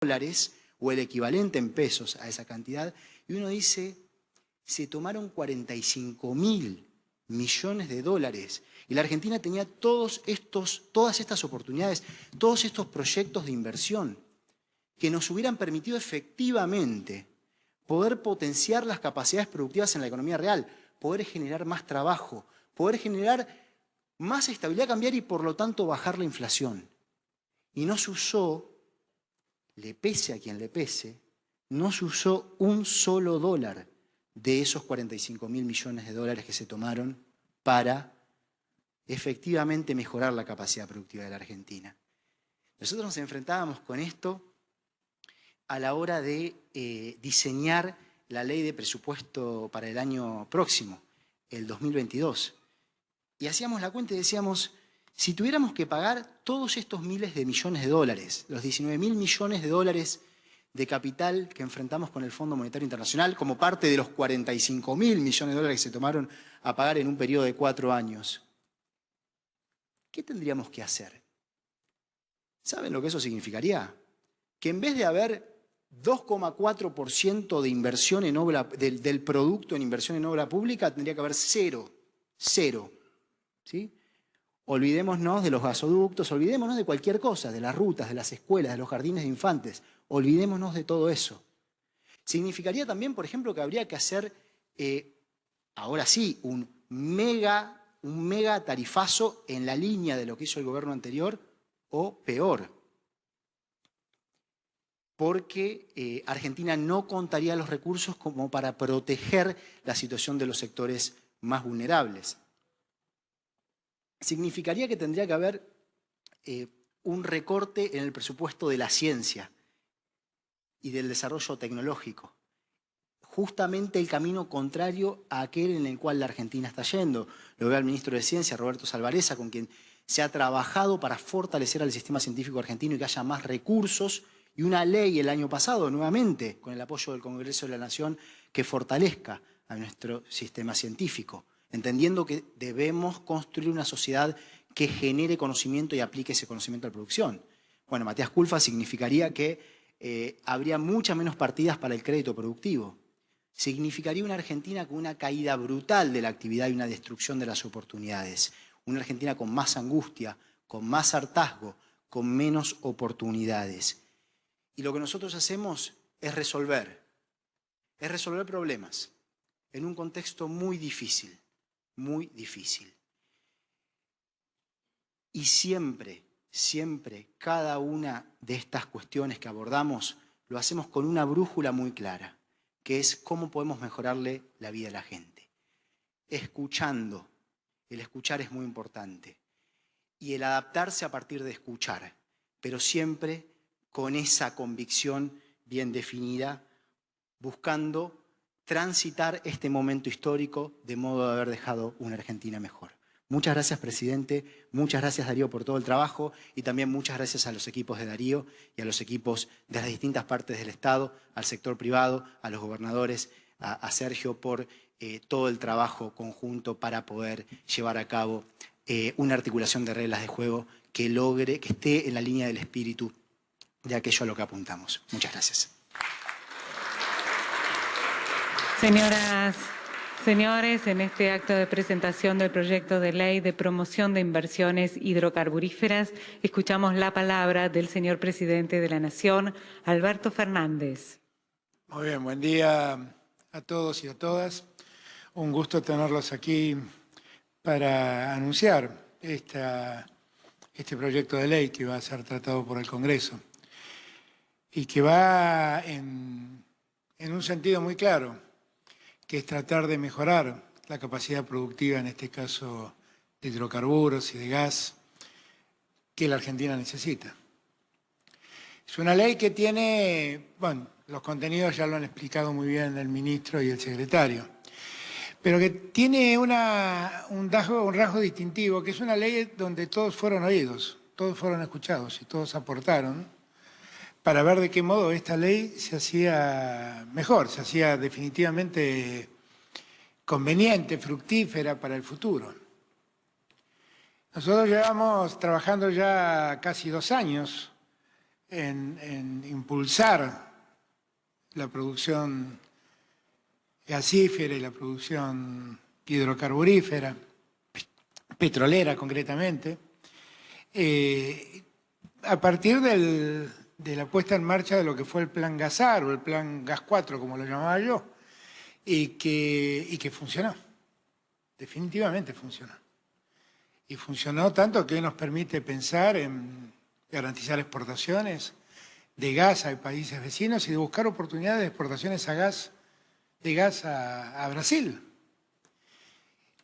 dólares o el equivalente en pesos a esa cantidad, y uno dice, se tomaron 45.000 millones de dólares y la Argentina tenía todas estas oportunidades, todos estos proyectos de inversión que nos hubieran permitido efectivamente poder potenciar las capacidades productivas en la economía real, poder generar más trabajo, poder generar más estabilidad cambiaria y por lo tanto bajar la inflación. Y no se usó, le pese a quien le pese, no se usó un solo dólar de esos 45.000 millones de dólares que se tomaron para efectivamente mejorar la capacidad productiva de la Argentina. Nosotros nos enfrentábamos con esto a la hora de diseñar la ley de presupuesto para el año próximo, el 2022. Y hacíamos la cuenta y decíamos, si tuviéramos que pagar todos estos miles de millones de dólares, los 19.000 millones de dólares de capital que enfrentamos con el Fondo Monetario Internacional como parte de los 45.000 millones de dólares que se tomaron a pagar en un periodo de 4 años, ¿qué tendríamos que hacer? ¿Saben lo que eso significaría? Que en vez de haber 2,4% de inversión en obra, del producto en inversión en obra pública, tendría que haber cero. ¿Sí? Olvidémonos de los gasoductos, olvidémonos de cualquier cosa, de las rutas, de las escuelas, de los jardines de infantes. Olvidémonos de todo eso. Significaría también, por ejemplo, que habría que hacer, ahora sí, un mega tarifazo en la línea de lo que hizo el gobierno anterior, o peor. Porque Argentina no contaría los recursos como para proteger la situación de los sectores más vulnerables. Significaría que tendría que haber un recorte en el presupuesto de la ciencia y del desarrollo tecnológico. Justamente el camino contrario a aquel en el cual la Argentina está yendo. Lo veo al ministro de Ciencia, Roberto Salvarezza, con quien se ha trabajado para fortalecer al sistema científico argentino y que haya más recursos, y una ley el año pasado, nuevamente, con el apoyo del Congreso de la Nación, que fortalezca a nuestro sistema científico, entendiendo que debemos construir una sociedad que genere conocimiento y aplique ese conocimiento a la producción. Bueno, Matías Culfas significaría que habría muchas menos partidas para el crédito productivo. Significaría una Argentina con una caída brutal de la actividad y una destrucción de las oportunidades. Una Argentina con más angustia, con más hartazgo, con menos oportunidades. Y lo que nosotros hacemos es resolver problemas en un contexto muy difícil, muy difícil. Y siempre, cada una de estas cuestiones que abordamos lo hacemos con una brújula muy clara, que es cómo podemos mejorarle la vida a la gente. Escuchando. El escuchar es muy importante. Y el adaptarse a partir de escuchar, pero siempre con esa convicción bien definida, buscando transitar este momento histórico de modo de haber dejado una Argentina mejor. Muchas gracias, presidente. Muchas gracias, Darío, por todo el trabajo, y también muchas gracias a los equipos de Darío y a los equipos de las distintas partes del Estado, al sector privado, a los gobernadores, a Sergio por todo el trabajo conjunto para poder llevar a cabo una articulación de reglas de juego que logre, que esté en la línea del espíritu de aquello a lo que apuntamos. Muchas gracias. Señoras, señores, en este acto de presentación del proyecto de ley de promoción de inversiones hidrocarburíferas, escuchamos la palabra del señor presidente de la Nación, Alberto Fernández. Muy bien, buen día a todos y a todas. Un gusto tenerlos aquí para anunciar este proyecto de ley que va a ser tratado por el Congreso y que va en un sentido muy claro, que es tratar de mejorar la capacidad productiva, en este caso de hidrocarburos y de gas, que la Argentina necesita. Es una ley que tiene, bueno, los contenidos ya lo han explicado muy bien el ministro y el secretario, pero que tiene un rasgo distintivo, que es una ley donde todos fueron oídos, todos fueron escuchados y todos aportaron para ver de qué modo esta ley se hacía mejor, se hacía definitivamente conveniente, fructífera para el futuro. Nosotros llevamos trabajando ya casi 2 años en impulsar la producción gasífera y la producción hidrocarburífera, petrolera concretamente, a partir de la puesta en marcha de lo que fue el Plan Gasar o el Plan Gas 4, como lo llamaba yo, y que funcionó, definitivamente funcionó. Y funcionó tanto que hoy nos permite pensar en garantizar exportaciones de gas a países vecinos y de buscar oportunidades de exportaciones de gas a Brasil.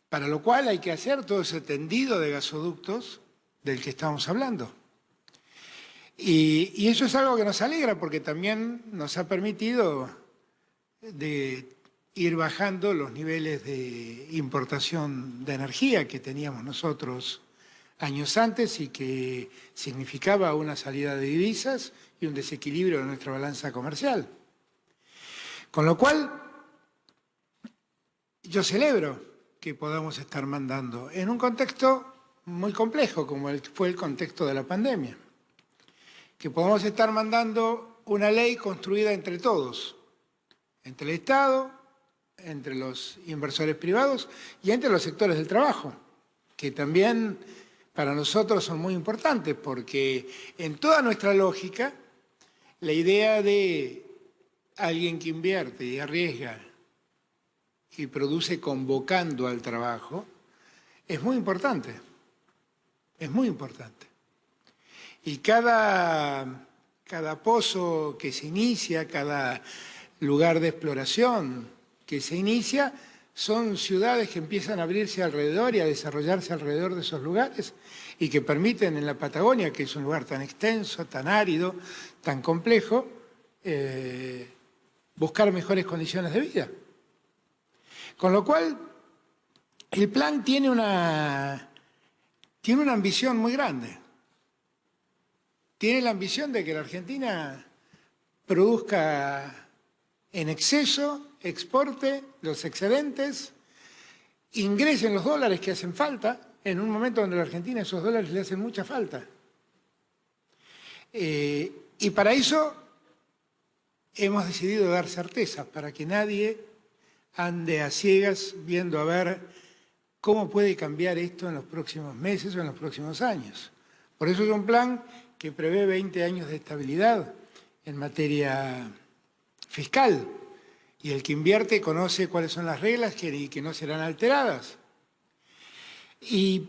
Para lo cual hay que hacer todo ese tendido de gasoductos del que estamos hablando. Y eso es algo que nos alegra porque también nos ha permitido de ir bajando los niveles de importación de energía que teníamos nosotros años antes y que significaba una salida de divisas y un desequilibrio de nuestra balanza comercial. Con lo cual, yo celebro que podamos estar mandando en un contexto muy complejo como fue el contexto de la pandemia, que podamos estar mandando una ley construida entre todos, entre el Estado, entre los inversores privados y entre los sectores del trabajo, que también para nosotros son muy importantes, porque en toda nuestra lógica, la idea de alguien que invierte y arriesga y produce convocando al trabajo es muy importante, es muy importante. Y cada pozo que se inicia, cada lugar de exploración que se inicia, son ciudades que empiezan a abrirse alrededor y a desarrollarse alrededor de esos lugares y que permiten en la Patagonia, que es un lugar tan extenso, tan árido, tan complejo, buscar mejores condiciones de vida. Con lo cual, el plan tiene una ambición muy grande. Tiene la ambición de que la Argentina produzca en exceso, exporte los excedentes, ingresen los dólares que hacen falta, en un momento donde a la Argentina esos dólares le hacen mucha falta. Y para eso hemos decidido dar certezas, para que nadie ande a ciegas viendo a ver cómo puede cambiar esto en los próximos meses o en los próximos años. Por eso es un plan que prevé 20 años de estabilidad en materia fiscal, y el que invierte conoce cuáles son las reglas que no serán alteradas. Y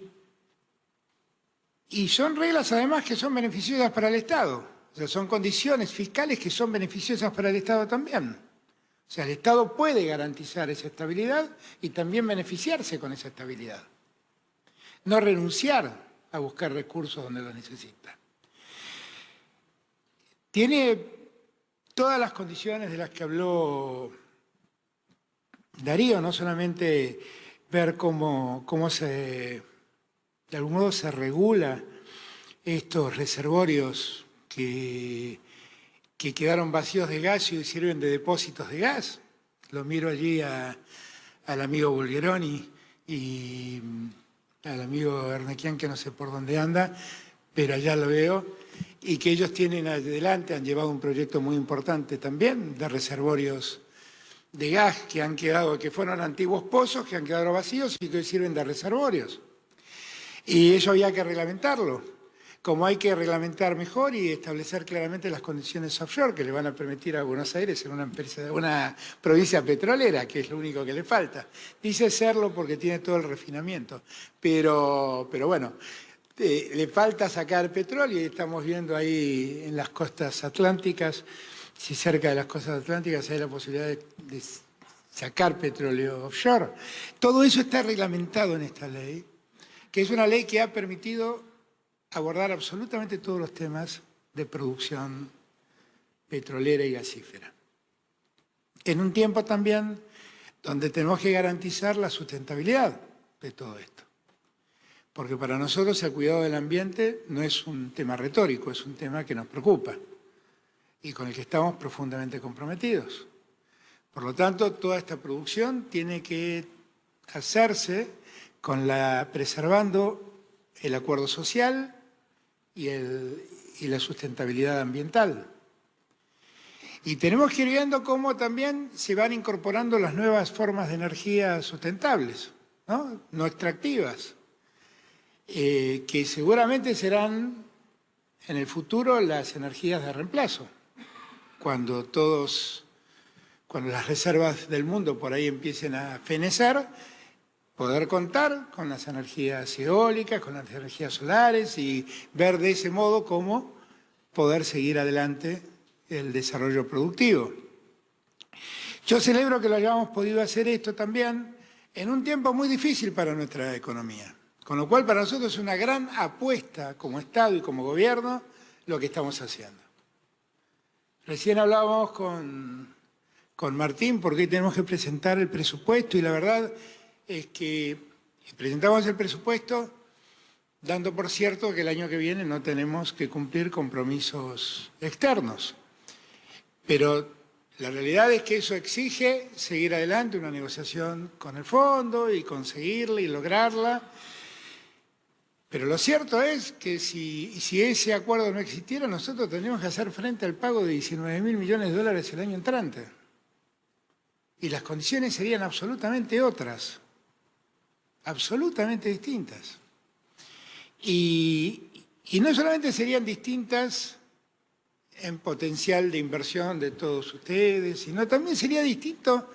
son reglas además que son beneficiosas para el Estado, o sea, son condiciones fiscales que son beneficiosas para el Estado también. O sea, el Estado puede garantizar esa estabilidad y también beneficiarse con esa estabilidad. No renunciar a buscar recursos donde los necesita. Tiene todas las condiciones de las que habló Darío, no solamente ver cómo de algún modo se regula estos reservorios que quedaron vacíos de gas y sirven de depósitos de gas. Lo miro allí al amigo Bulgeroni y al amigo Ernequian, que no sé por dónde anda, pero allá lo veo, y que ellos tienen adelante, han llevado un proyecto muy importante también de reservorios de gas que fueron antiguos pozos, que han quedado vacíos y que hoy sirven de reservorios. Y eso había que reglamentarlo, como hay que reglamentar mejor y establecer claramente las condiciones offshore que le van a permitir a Buenos Aires ser una provincia petrolera, que es lo único que le falta. Dice serlo porque tiene todo el refinamiento, pero bueno, le falta sacar petróleo y estamos viendo ahí en las costas atlánticas, si cerca de las costas atlánticas hay la posibilidad de sacar petróleo offshore. Todo eso está reglamentado en esta ley, que es una ley que ha permitido abordar absolutamente todos los temas de producción petrolera y gasífera. En un tiempo también donde tenemos que garantizar la sustentabilidad de todo esto. Porque para nosotros el cuidado del ambiente no es un tema retórico, es un tema que nos preocupa y con el que estamos profundamente comprometidos. Por lo tanto, toda esta producción tiene que hacerse preservando el acuerdo social y y la sustentabilidad ambiental. Y tenemos que ir viendo cómo también se van incorporando las nuevas formas de energía sustentables, no extractivas, que seguramente serán en el futuro las energías de reemplazo, cuando las reservas del mundo por ahí empiecen a fenecer, poder contar con las energías eólicas, con las energías solares y ver de ese modo cómo poder seguir adelante el desarrollo productivo. Yo celebro que lo hayamos podido hacer esto también en un tiempo muy difícil para nuestra economía, con lo cual para nosotros es una gran apuesta como Estado y como Gobierno lo que estamos haciendo. Recién hablábamos con Martín porque hoy tenemos que presentar el presupuesto y la verdad es que presentamos el presupuesto dando por cierto que el año que viene no tenemos que cumplir compromisos externos. Pero la realidad es que eso exige seguir adelante una negociación con el fondo y conseguirla y lograrla. Pero lo cierto es que si ese acuerdo no existiera, nosotros tendríamos que hacer frente al pago de 19.000 millones de dólares el año entrante. Y las condiciones serían absolutamente otras, absolutamente distintas. Y no solamente serían distintas en potencial de inversión de todos ustedes, sino también sería distinto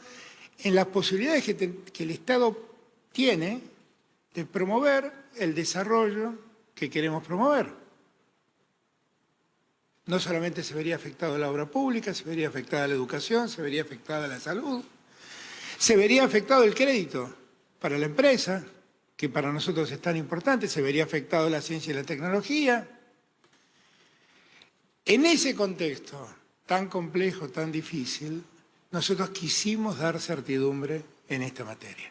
en las posibilidades que el Estado tiene de promover el desarrollo que queremos promover. No solamente se vería afectada la obra pública, se vería afectada la educación, se vería afectada la salud, se vería afectado el crédito para la empresa, que para nosotros es tan importante, se vería afectado la ciencia y la tecnología. En ese contexto tan complejo, tan difícil, nosotros quisimos dar certidumbre en esta materia.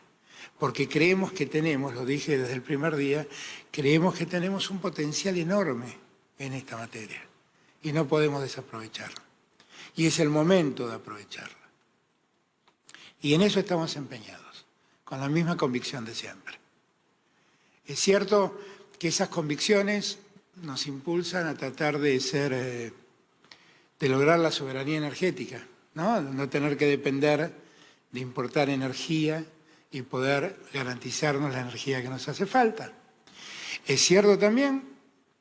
Porque creemos que tenemos, lo dije desde el primer día, creemos que tenemos un potencial enorme en esta materia y no podemos desaprovecharlo. Y es el momento de aprovecharlo. Y en eso estamos empeñados, con la misma convicción de siempre. Es cierto que esas convicciones nos impulsan a tratar de lograr la soberanía energética, no tener que depender de importar energía y poder garantizarnos la energía que nos hace falta. Es cierto también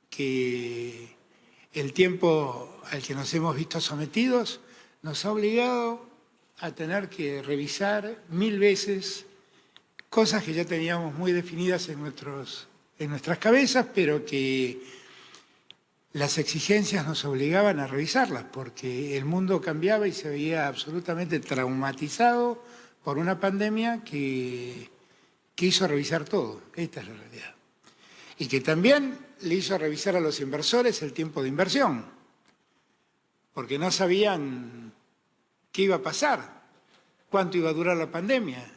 que el tiempo al que nos hemos visto sometidos nos ha obligado a tener que revisar 1000 veces cosas que ya teníamos muy definidas en nuestras cabezas, pero que las exigencias nos obligaban a revisarlas, porque el mundo cambiaba y se veía absolutamente traumatizado por una pandemia que hizo revisar todo. Esta es la realidad. Y que también le hizo revisar a los inversores el tiempo de inversión, porque no sabían qué iba a pasar, cuánto iba a durar la pandemia,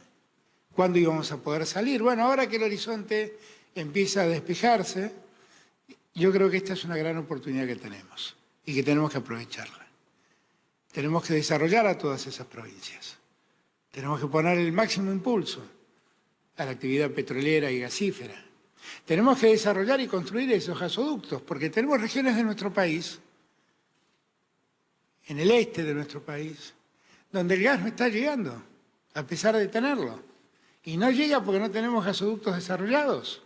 cuándo íbamos a poder salir. Bueno, ahora que el horizonte empieza a despejarse, yo creo que esta es una gran oportunidad que tenemos y que tenemos que aprovecharla. Tenemos que desarrollar a todas esas provincias. Tenemos que poner el máximo impulso a la actividad petrolera y gasífera. Tenemos que desarrollar y construir esos gasoductos, porque tenemos regiones de nuestro país, en el este de nuestro país, donde el gas no está llegando, a pesar de tenerlo. Y no llega porque no tenemos gasoductos desarrollados.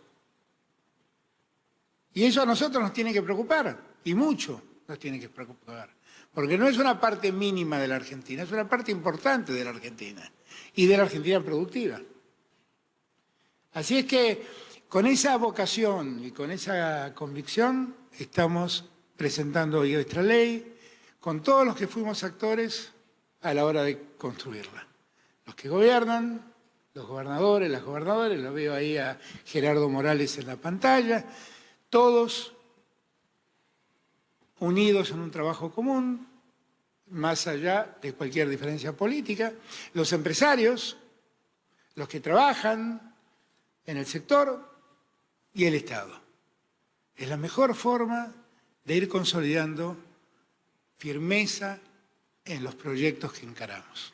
Y eso a nosotros nos tiene que preocupar, y mucho nos tiene que preocupar. Porque no es una parte mínima de la Argentina, es una parte importante de la Argentina, y de la Argentina productiva. Así es que con esa vocación y con esa convicción estamos presentando hoy nuestra ley, con todos los que fuimos actores a la hora de construirla. Los que gobiernan, los gobernadores, las gobernadoras, lo veo ahí a Gerardo Morales en la pantalla, todos unidos en un trabajo común, más allá de cualquier diferencia política, los empresarios, los que trabajan en el sector y el Estado. Es la mejor forma de ir consolidando firmeza en los proyectos que encaramos.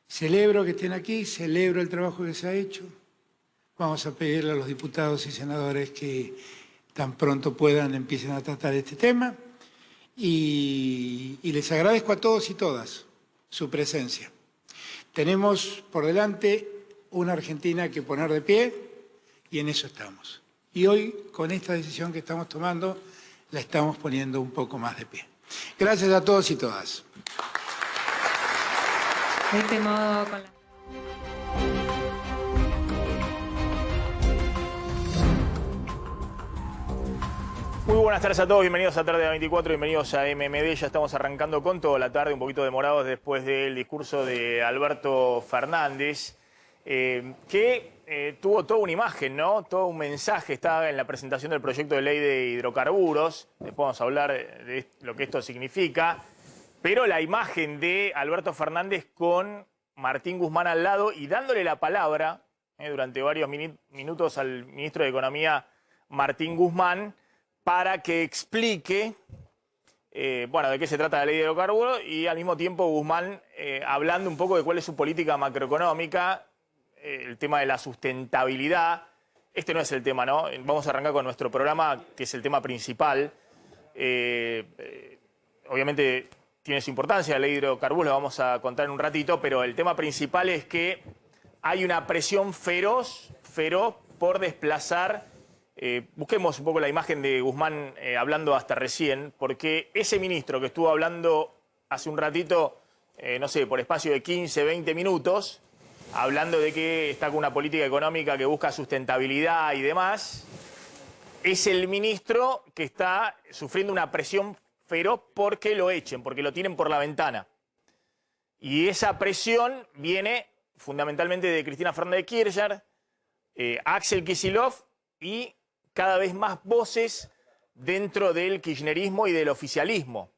Celebro que estén aquí, celebro el trabajo que se ha hecho. Vamos a pedirle a los diputados y senadores que tan pronto puedan empiecen a tratar este tema. Y les agradezco a todos y todas su presencia. Tenemos por delante una Argentina que poner de pie y en eso estamos. Y hoy, con esta decisión que estamos tomando, la estamos poniendo un poco más de pie. Gracias a todos y todas. De este modo, con la... Muy buenas tardes a todos, bienvenidos a Tarde de 24, bienvenidos a MMD. Ya estamos arrancando con toda la tarde, un poquito demorados después del discurso de Alberto Fernández, que tuvo toda una imagen, ¿no? Todo un mensaje, estaba en la presentación del proyecto de ley de hidrocarburos. Después vamos a hablar de lo que esto significa. Pero la imagen de Alberto Fernández con Martín Guzmán al lado y dándole la palabra durante varios minutos al ministro de Economía, Martín Guzmán, para que explique bueno, de qué se trata la ley de hidrocarburos y al mismo tiempo Guzmán hablando un poco de cuál es su política macroeconómica, el tema de la sustentabilidad. Este no es el tema, ¿no? Vamos a arrancar con nuestro programa, que es el tema principal. Obviamente tiene su importancia, la ley de hidrocarburos la vamos a contar en un ratito, pero el tema principal es que hay una presión feroz por desplazar. Busquemos un poco la imagen de Guzmán hablando hasta recién, porque ese ministro que estuvo hablando hace un ratito, no sé, por espacio de 15, 20 minutos, hablando de que está con una política económica que busca sustentabilidad y demás, es el ministro que está sufriendo una presión feroz porque lo echen, porque lo tienen por la ventana. Y esa presión viene fundamentalmente de Cristina Fernández de Kirchner, Axel Kicillof y cada vez más voces dentro del kirchnerismo y del oficialismo.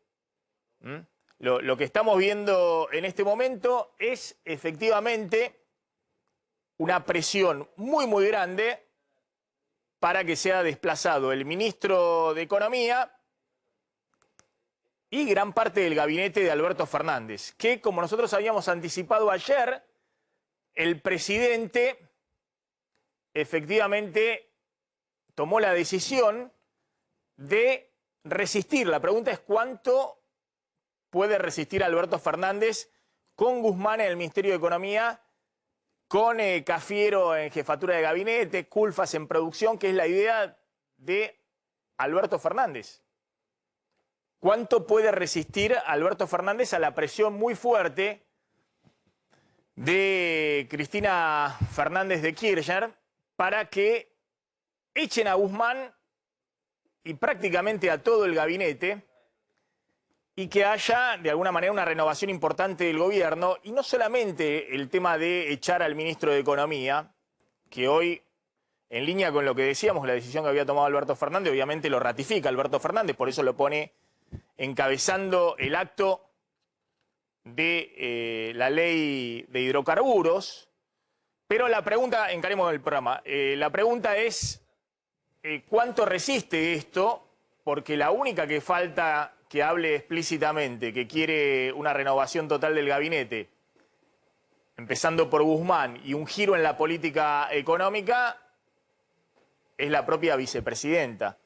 Lo que estamos viendo en este momento es efectivamente una presión muy grande para que sea desplazado el ministro de Economía y gran parte del gabinete de Alberto Fernández, que como nosotros habíamos anticipado ayer, el presidente efectivamente tomó la decisión de resistir. La pregunta es cuánto puede resistir Alberto Fernández con Guzmán en el Ministerio de Economía, con Cafiero en jefatura de gabinete, Culfas en producción, que es la idea de Alberto Fernández. ¿Cuánto puede resistir Alberto Fernández a la presión muy fuerte de Cristina Fernández de Kirchner para que echen a Guzmán y prácticamente a todo el gabinete y que haya de alguna manera una renovación importante del gobierno? Y no solamente el tema de echar al ministro de Economía, que hoy, en línea con lo que decíamos, la decisión que había tomado Alberto Fernández, obviamente lo ratifica Alberto Fernández, por eso lo pone encabezando el acto de la ley de hidrocarburos. Pero la pregunta, encaremos el programa, la pregunta es ¿cuánto resiste esto? Porque la única que falta que hable explícitamente, que quiere una renovación total del gabinete, empezando por Guzmán, y un giro en la política económica, es la propia vicepresidenta,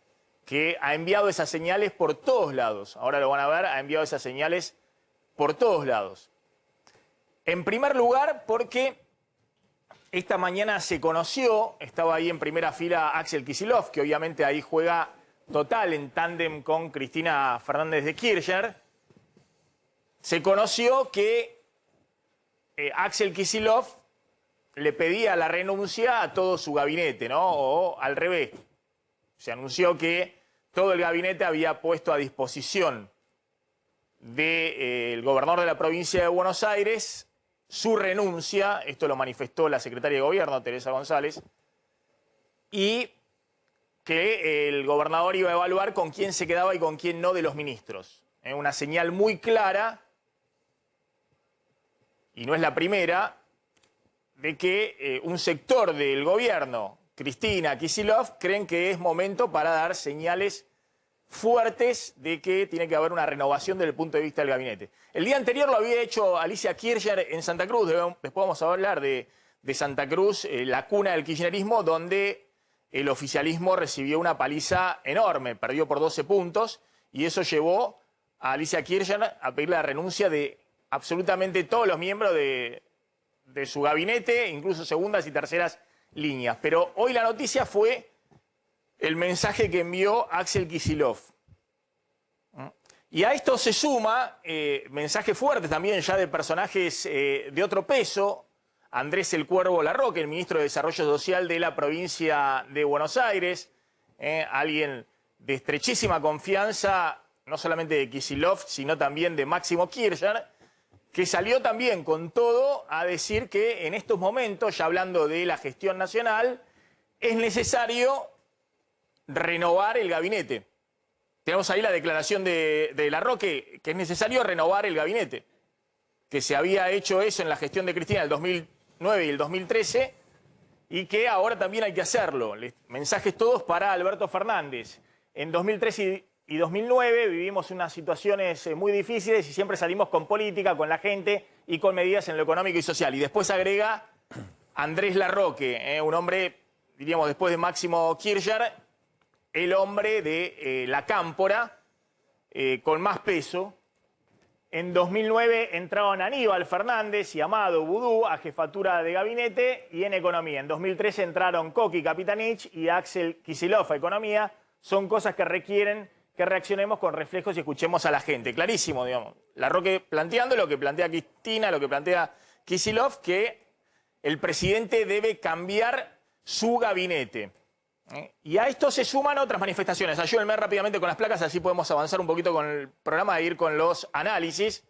que ha enviado esas señales por todos lados. Ahora lo van a ver, ha enviado esas señales por todos lados. En primer lugar, porque esta mañana se conoció, estaba ahí en primera fila Axel Kicillof, que obviamente ahí juega total en tándem con Cristina Fernández de Kirchner. Se conoció que Axel Kicillof le pedía la renuncia a todo su gabinete, ¿no? O al revés. Se anunció que todo el gabinete había puesto a disposición del gobernador de la provincia de Buenos Aires su renuncia. Esto lo manifestó la secretaria de Gobierno, Teresa González, y que el gobernador iba a evaluar con quién se quedaba y con quién no de los ministros. Una señal muy clara, y no es la primera, de que un sector del gobierno, Cristina, Kicillof, creen que es momento para dar señales fuertes de que tiene que haber una renovación desde el punto de vista del gabinete. El día anterior lo había hecho Alicia Kirchner en Santa Cruz. Después vamos a hablar de Santa Cruz, la cuna del kirchnerismo, donde el oficialismo recibió una paliza enorme, perdió por 12 puntos, y eso llevó a Alicia Kirchner a pedir la renuncia de absolutamente todos los miembros de su gabinete, incluso segundas y terceras líneas. Pero hoy la noticia fue el mensaje que envió Axel Kicillof. Y a esto se suma mensajes fuertes también ya de personajes de otro peso. Andrés El Cuervo Larroque, el ministro de Desarrollo Social de la provincia de Buenos Aires, alguien de estrechísima confianza, no solamente de Kicillof, sino también de Máximo Kirchner, que salió también con todo a decir que en estos momentos, ya hablando de la gestión nacional, es necesario renovar el gabinete. Tenemos ahí la declaración de Larroque, que es necesario renovar el gabinete, que se había hecho eso en la gestión de Cristina en el 2009 y el 2013, y que ahora también hay que hacerlo. Mensajes todos para Alberto Fernández. En 2013 y 2009 vivimos unas situaciones muy difíciles y siempre salimos con política, con la gente y con medidas en lo económico y social. Y después agrega Andrés Larroque, un hombre, diríamos, después de Máximo Kirchner, el hombre de la cámpora con más peso. En 2009 entraron Aníbal Fernández y Amado Boudou a jefatura de gabinete y en economía. En 2013 entraron Coqui Capitanich y Axel Kicillof a economía. Son cosas que requieren que reaccionemos con reflejos y escuchemos a la gente. Clarísimo, digamos. Larroque planteando lo que plantea Cristina, lo que plantea Kicillof, que el presidente debe cambiar su gabinete. Y a esto se suman otras manifestaciones. Ayúdenme rápidamente con las placas, así podemos avanzar un poquito con el programa e ir con los análisis.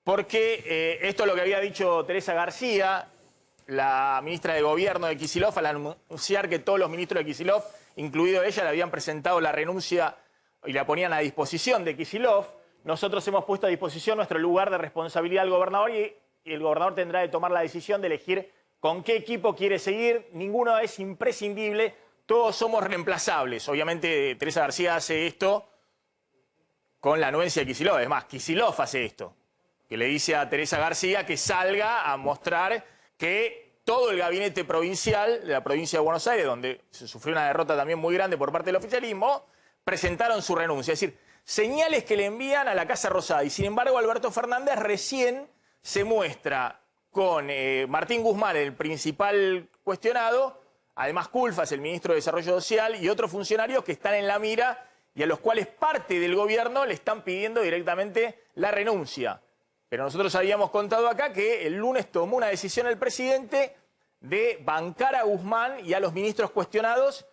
Porque esto es lo que había dicho Teresa García, la ministra de Gobierno de Kicillof, al anunciar que todos los ministros de Kicillof, incluido ella, le habían presentado la renuncia y la ponían a disposición de Kicillof. Nosotros hemos puesto a disposición nuestro lugar de responsabilidad al gobernador y el gobernador tendrá de tomar la decisión de elegir con qué equipo quiere seguir. Ninguno es imprescindible, todos somos reemplazables. Obviamente Teresa García hace esto con la anuencia de Kicillof. Es más, Kicillof hace esto, que le dice a Teresa García que salga a mostrar que todo el gabinete provincial de la provincia de Buenos Aires, donde se sufrió una derrota también muy grande por parte del oficialismo, presentaron su renuncia. Es decir, señales que le envían a la Casa Rosada. Y sin embargo, Alberto Fernández recién se muestra con Martín Guzmán, el principal cuestionado, además Culfas, el ministro de Desarrollo Social, y otros funcionarios que están en la mira y a los cuales parte del gobierno le están pidiendo directamente la renuncia. Pero nosotros habíamos contado acá que el lunes tomó una decisión el presidente de bancar a Guzmán y a los ministros cuestionados.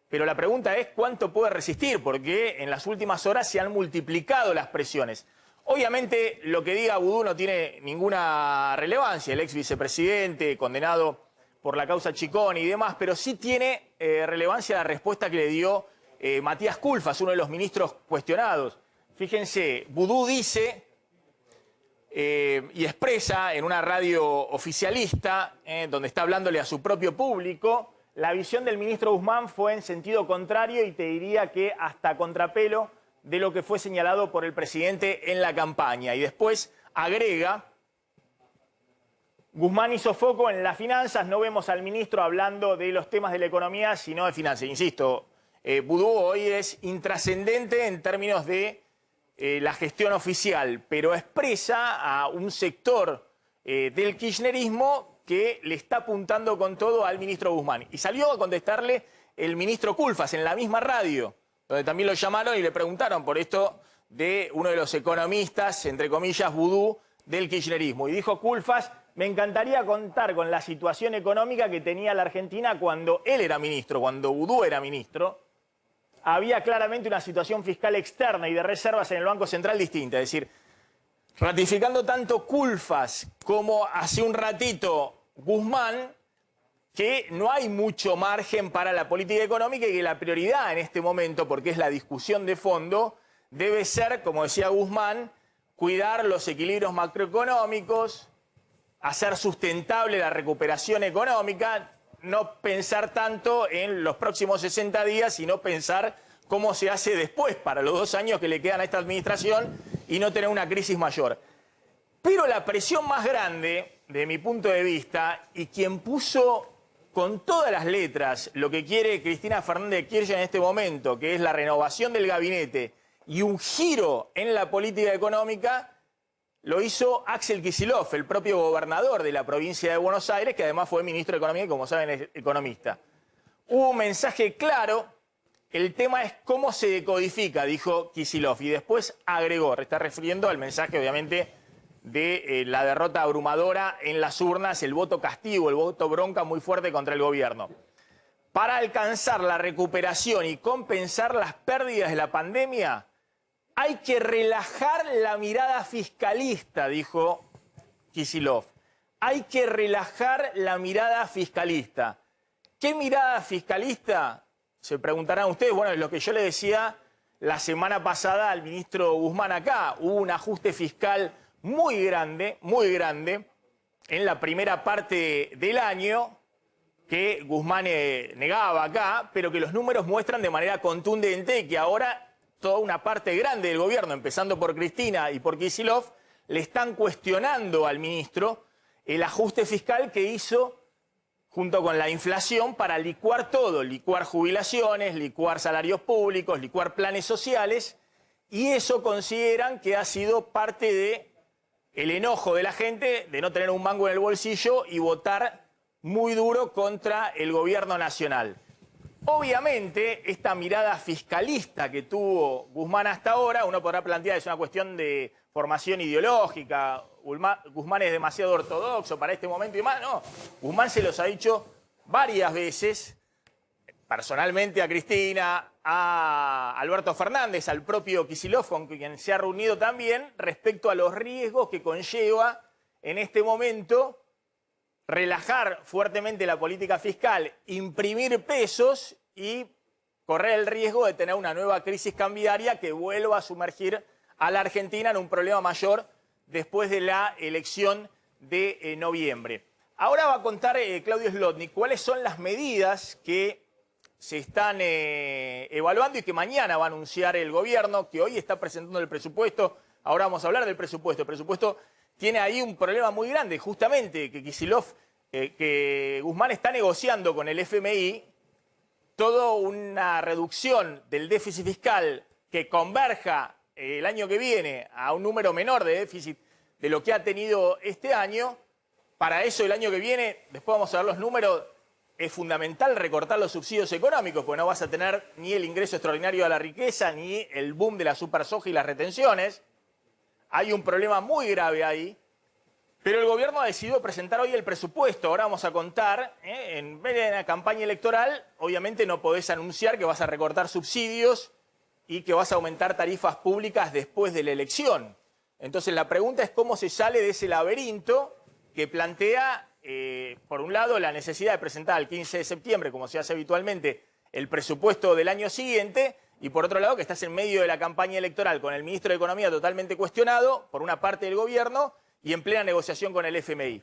Pero la pregunta es cuánto puede resistir, porque en las últimas horas se han multiplicado las presiones. Obviamente lo que diga Boudou no tiene ninguna relevancia, el ex vicepresidente condenado por la causa Chicón y demás, pero sí tiene relevancia la respuesta que le dio Matías Culfas, uno de los ministros cuestionados. Fíjense, Boudou dice y expresa en una radio oficialista, donde está hablándole a su propio público, la visión del ministro Guzmán fue en sentido contrario y te diría que hasta contrapelo de lo que fue señalado por el presidente en la campaña. Y después agrega, Guzmán hizo foco en las finanzas, no vemos al ministro hablando de los temas de la economía, sino de finanzas. Insisto, Boudou hoy es intrascendente en términos de la gestión oficial, pero expresa a un sector del kirchnerismo que le está apuntando con todo al ministro Guzmán. Y salió a contestarle el ministro Culfas en la misma radio, donde también lo llamaron y le preguntaron por esto de uno de los economistas, entre comillas, Boudou, del kirchnerismo. Y dijo Culfas, me encantaría contar con la situación económica que tenía la Argentina cuando él era ministro, cuando Boudou era ministro. Había claramente una situación fiscal externa y de reservas en el Banco Central distinta. Es decir, ratificando tanto Culfas como hace un ratito Guzmán, que no hay mucho margen para la política económica y que la prioridad en este momento, porque es la discusión de fondo, debe ser, como decía Guzmán, cuidar los equilibrios macroeconómicos, hacer sustentable la recuperación económica, no pensar tanto en los próximos 60 días, sino pensar cómo se hace después, para los 2 años que le quedan a esta administración, y no tener una crisis mayor. Pero la presión más grande, de mi punto de vista, y quien puso con todas las letras lo que quiere Cristina Fernández de Kirchner en este momento, que es la renovación del gabinete y un giro en la política económica, lo hizo Axel Kicillof, el propio gobernador de la provincia de Buenos Aires, que además fue ministro de Economía y, como saben, es economista. Hubo un mensaje claro, el tema es cómo se decodifica, dijo Kicillof, y después agregó, está refiriendo al mensaje, obviamente, de la derrota abrumadora en las urnas, el voto castigo, el voto bronca muy fuerte contra el gobierno. Para alcanzar la recuperación y compensar las pérdidas de la pandemia, hay que relajar la mirada fiscalista, dijo Kicillof. Hay que relajar la mirada fiscalista. ¿Qué mirada fiscalista? Se preguntarán ustedes. Bueno, es lo que yo le decía la semana pasada al ministro Guzmán acá. Hubo un ajuste fiscal muy grande, en la primera parte del año, que Guzmán negaba acá, pero que los números muestran de manera contundente que ahora toda una parte grande del gobierno, empezando por Cristina y por Kicillof, le están cuestionando al ministro el ajuste fiscal que hizo junto con la inflación para licuar todo, licuar jubilaciones, licuar salarios públicos, licuar planes sociales, y eso consideran que ha sido parte del enojo de la gente de no tener un mango en el bolsillo y votar muy duro contra el gobierno nacional. Obviamente, esta mirada fiscalista que tuvo Guzmán hasta ahora, uno podrá plantear, es una cuestión de formación ideológica, Guzmán es demasiado ortodoxo para este momento y más. No, Guzmán se los ha dicho varias veces, personalmente a Cristina, a Alberto Fernández, al propio Kicillof, con quien se ha reunido también, respecto a los riesgos que conlleva en este momento relajar fuertemente la política fiscal, imprimir pesos y correr el riesgo de tener una nueva crisis cambiaria que vuelva a sumergir a la Argentina en un problema mayor después de la elección de noviembre. Ahora va a contar Claudio Zlotnik cuáles son las medidas que se están evaluando y que mañana va a anunciar el gobierno, que hoy está presentando el presupuesto. Ahora vamos a hablar del presupuesto. El presupuesto tiene ahí un problema muy grande, justamente que Kicillof, que Guzmán está negociando con el FMI toda una reducción del déficit fiscal que converja el año que viene a un número menor de déficit de lo que ha tenido este año. Para eso el año que viene, después vamos a ver los números, es fundamental recortar los subsidios económicos, porque no vas a tener ni el ingreso extraordinario a la riqueza, ni el boom de la supersoja y las retenciones. Hay un problema muy grave ahí, pero el gobierno ha decidido presentar hoy el presupuesto. Ahora vamos a contar, en vez de una campaña electoral, obviamente no podés anunciar que vas a recortar subsidios y que vas a aumentar tarifas públicas después de la elección. Entonces la pregunta es cómo se sale de ese laberinto que plantea, por un lado, la necesidad de presentar el 15 de septiembre, como se hace habitualmente, el presupuesto del año siguiente, y por otro lado, que estás en medio de la campaña electoral con el ministro de Economía totalmente cuestionado por una parte del gobierno y en plena negociación con el FMI.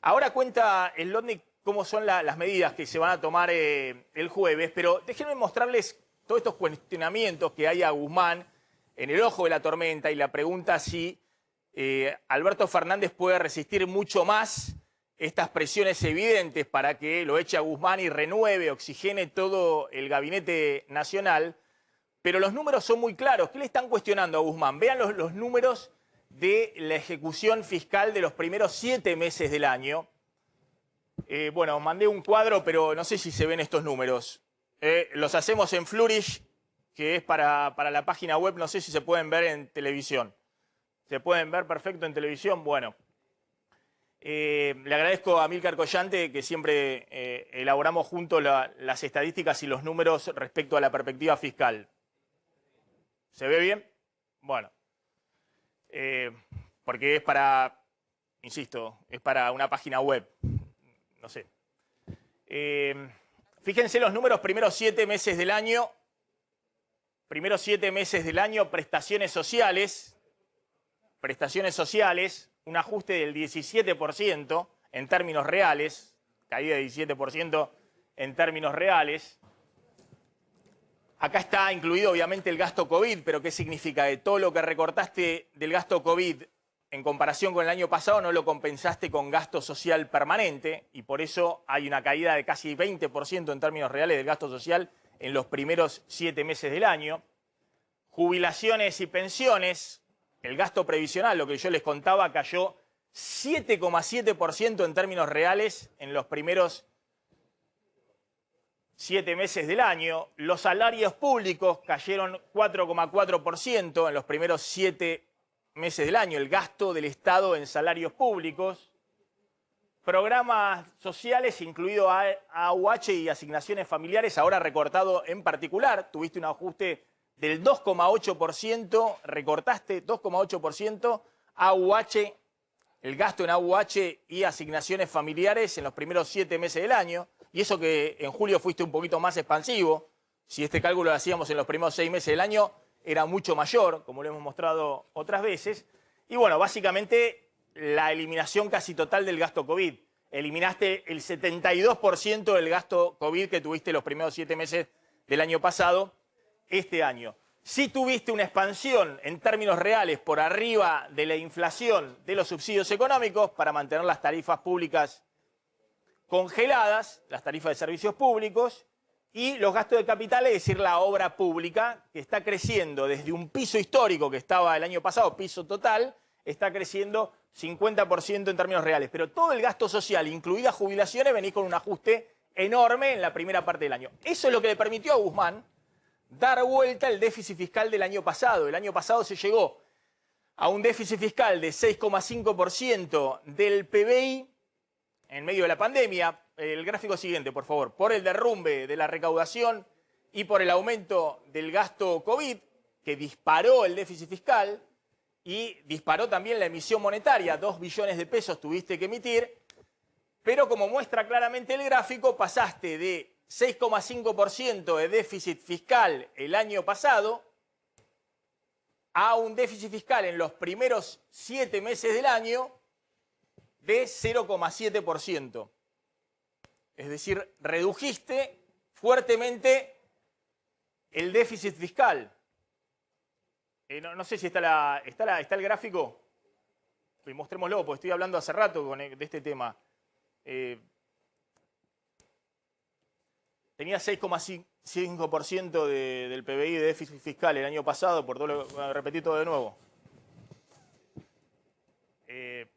Ahora cuenta Zlotnik cómo son las medidas que se van a tomar el jueves, pero déjenme mostrarles todos estos cuestionamientos que hay a Guzmán en el ojo de la tormenta y la pregunta si Alberto Fernández puede resistir mucho más estas presiones evidentes para que lo eche a Guzmán y renueve, oxigene todo el gabinete nacional. Pero los números son muy claros. ¿Qué le están cuestionando a Guzmán? Vean los números de la ejecución fiscal de los primeros 7 meses del año. Bueno, mandé un cuadro, pero no sé si se ven estos números. Los hacemos en Flourish, que es para la página web. No sé si se pueden ver en televisión. ¿Se pueden ver perfecto en televisión? Bueno. Le agradezco a Amílcar Collante, que siempre elaboramos juntos las estadísticas y los números respecto a la perspectiva fiscal. ¿Se ve bien? Bueno. Porque es para, insisto, es para una página web. No sé. Fíjense los números, primeros 7 meses del año. Primeros 7 meses del año, prestaciones sociales. Prestaciones sociales, un ajuste del 17% en términos reales. Caída de 17% en términos reales. Acá está incluido obviamente el gasto COVID, pero ¿qué significa? De todo lo que recortaste del gasto COVID en comparación con el año pasado, no lo compensaste con gasto social permanente y por eso hay una caída de casi 20% en términos reales del gasto social en los primeros 7 meses del año. Jubilaciones y pensiones, el gasto previsional, lo que yo les contaba, cayó 7,7% en términos reales en los primeros 7 meses del año. Los salarios públicos cayeron 4,4% en los primeros 7 meses del año. El gasto del Estado en salarios públicos. Programas sociales, incluido AUH y asignaciones familiares, ahora recortado en particular. Tuviste un ajuste del 2,8%, recortaste 2,8% AUH, el gasto en AUH y asignaciones familiares en los primeros 7 meses del año. Y eso que en julio fuiste un poquito más expansivo. Si este cálculo lo hacíamos en los primeros 6 meses del año, era mucho mayor, como lo hemos mostrado otras veces. Y bueno, básicamente la eliminación casi total del gasto COVID. Eliminaste el 72% del gasto COVID que tuviste los primeros 7 meses del año pasado, este año. Sí tuviste una expansión en términos reales por arriba de la inflación de los subsidios económicos para mantener las tarifas públicas congeladas, las tarifas de servicios públicos, y los gastos de capital, es decir, la obra pública, que está creciendo desde un piso histórico que estaba el año pasado, piso total, está creciendo 50% en términos reales. Pero todo el gasto social, incluidas jubilaciones, venís con un ajuste enorme en la primera parte del año. Eso es lo que le permitió a Guzmán dar vuelta el déficit fiscal del año pasado. El año pasado se llegó a un déficit fiscal de 6,5% del PBI en medio de la pandemia. El gráfico siguiente, por favor. Por el derrumbe de la recaudación y por el aumento del gasto COVID, que disparó el déficit fiscal y disparó también la emisión monetaria. 2 billones de pesos tuviste que emitir. Pero como muestra claramente el gráfico, pasaste de 6,5% de déficit fiscal el año pasado a un déficit fiscal en los primeros 7 meses del año de 0,7%. Es decir, redujiste fuertemente el déficit fiscal. No sé si está el gráfico. Mostrémoslo, porque estoy hablando hace rato de este tema. Tenía 6,5% del PBI de déficit fiscal el año pasado, voy a repetir todo de nuevo.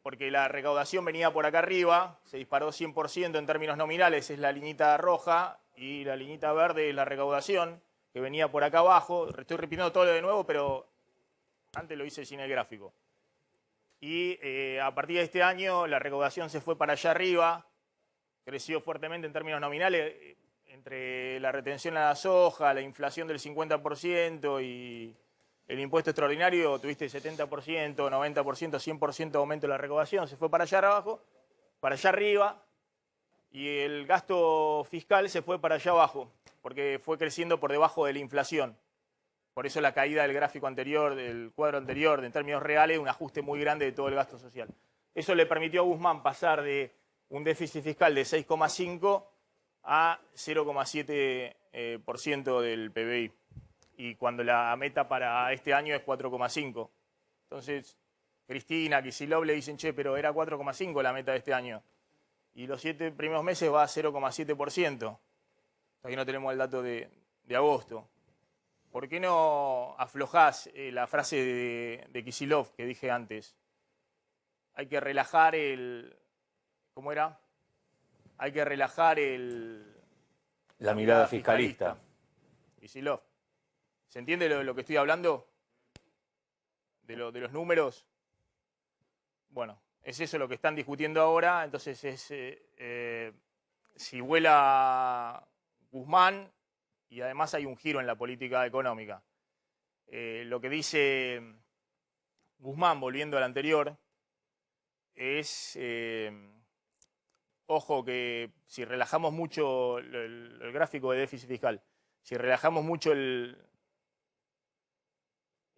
Porque la recaudación venía por acá arriba, se disparó 100% en términos nominales, es la liñita roja, y la liñita verde es la recaudación, que venía por acá abajo. Estoy repitiendo todo de nuevo, pero antes lo hice sin el gráfico. Y a partir de este año la recaudación se fue para allá arriba, creció fuertemente en términos nominales, entre la retención a la soja, la inflación del 50% y el impuesto extraordinario, tuviste 70%, 90%, 100% de aumento de la recaudación, se fue para allá abajo, para allá arriba, y el gasto fiscal se fue para allá abajo, porque fue creciendo por debajo de la inflación. Por eso la caída del gráfico anterior, del cuadro anterior, en términos reales, un ajuste muy grande de todo el gasto social. Eso le permitió a Guzmán pasar de un déficit fiscal de 6,5 a 0,7% del PBI. Y cuando la meta para este año es 4,5. Entonces, Cristina, Kicillof le dicen, che, pero era 4,5 la meta de este año. Y los 7 primeros meses va a 0,7%. Todavía no tenemos el dato de agosto. ¿Por qué no aflojás la frase de Kicillof que dije antes? Hay que relajar el... ¿Cómo era? Hay que relajar la mirada fiscalista. Kicillof. ¿Se entiende lo que estoy hablando? De los números. Bueno, es eso lo que están discutiendo ahora. Entonces es si vuela Guzmán, y además hay un giro en la política económica. Lo que dice Guzmán, volviendo al anterior, es, ojo que si relajamos mucho el gráfico de déficit fiscal, si relajamos mucho el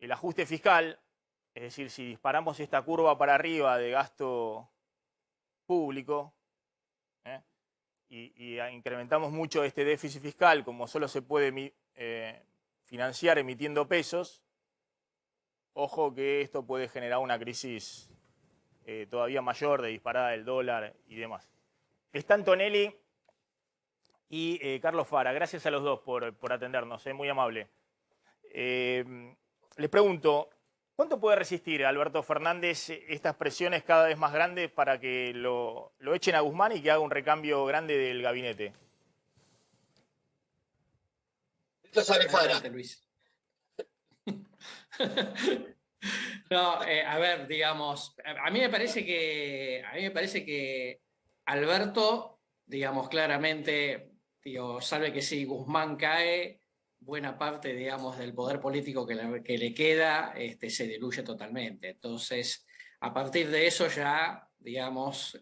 ajuste fiscal, es decir, si disparamos esta curva para arriba de gasto público, y incrementamos mucho este déficit fiscal, como solo se puede financiar emitiendo pesos, ojo que esto puede generar una crisis todavía mayor de disparada del dólar y demás. Está Antonelli y Carlos Fara. Gracias a los dos por atendernos, muy amable. Les pregunto, ¿cuánto puede resistir Alberto Fernández estas presiones cada vez más grandes para que lo echen a Guzmán y que haga un recambio grande del gabinete? Esto sabe Fara. Luis. No, a ver, digamos, a mí me parece que Alberto, digamos, claramente, sabe que si Guzmán cae, buena parte, digamos, del poder político que le queda se diluye totalmente. Entonces, a partir de eso ya, digamos,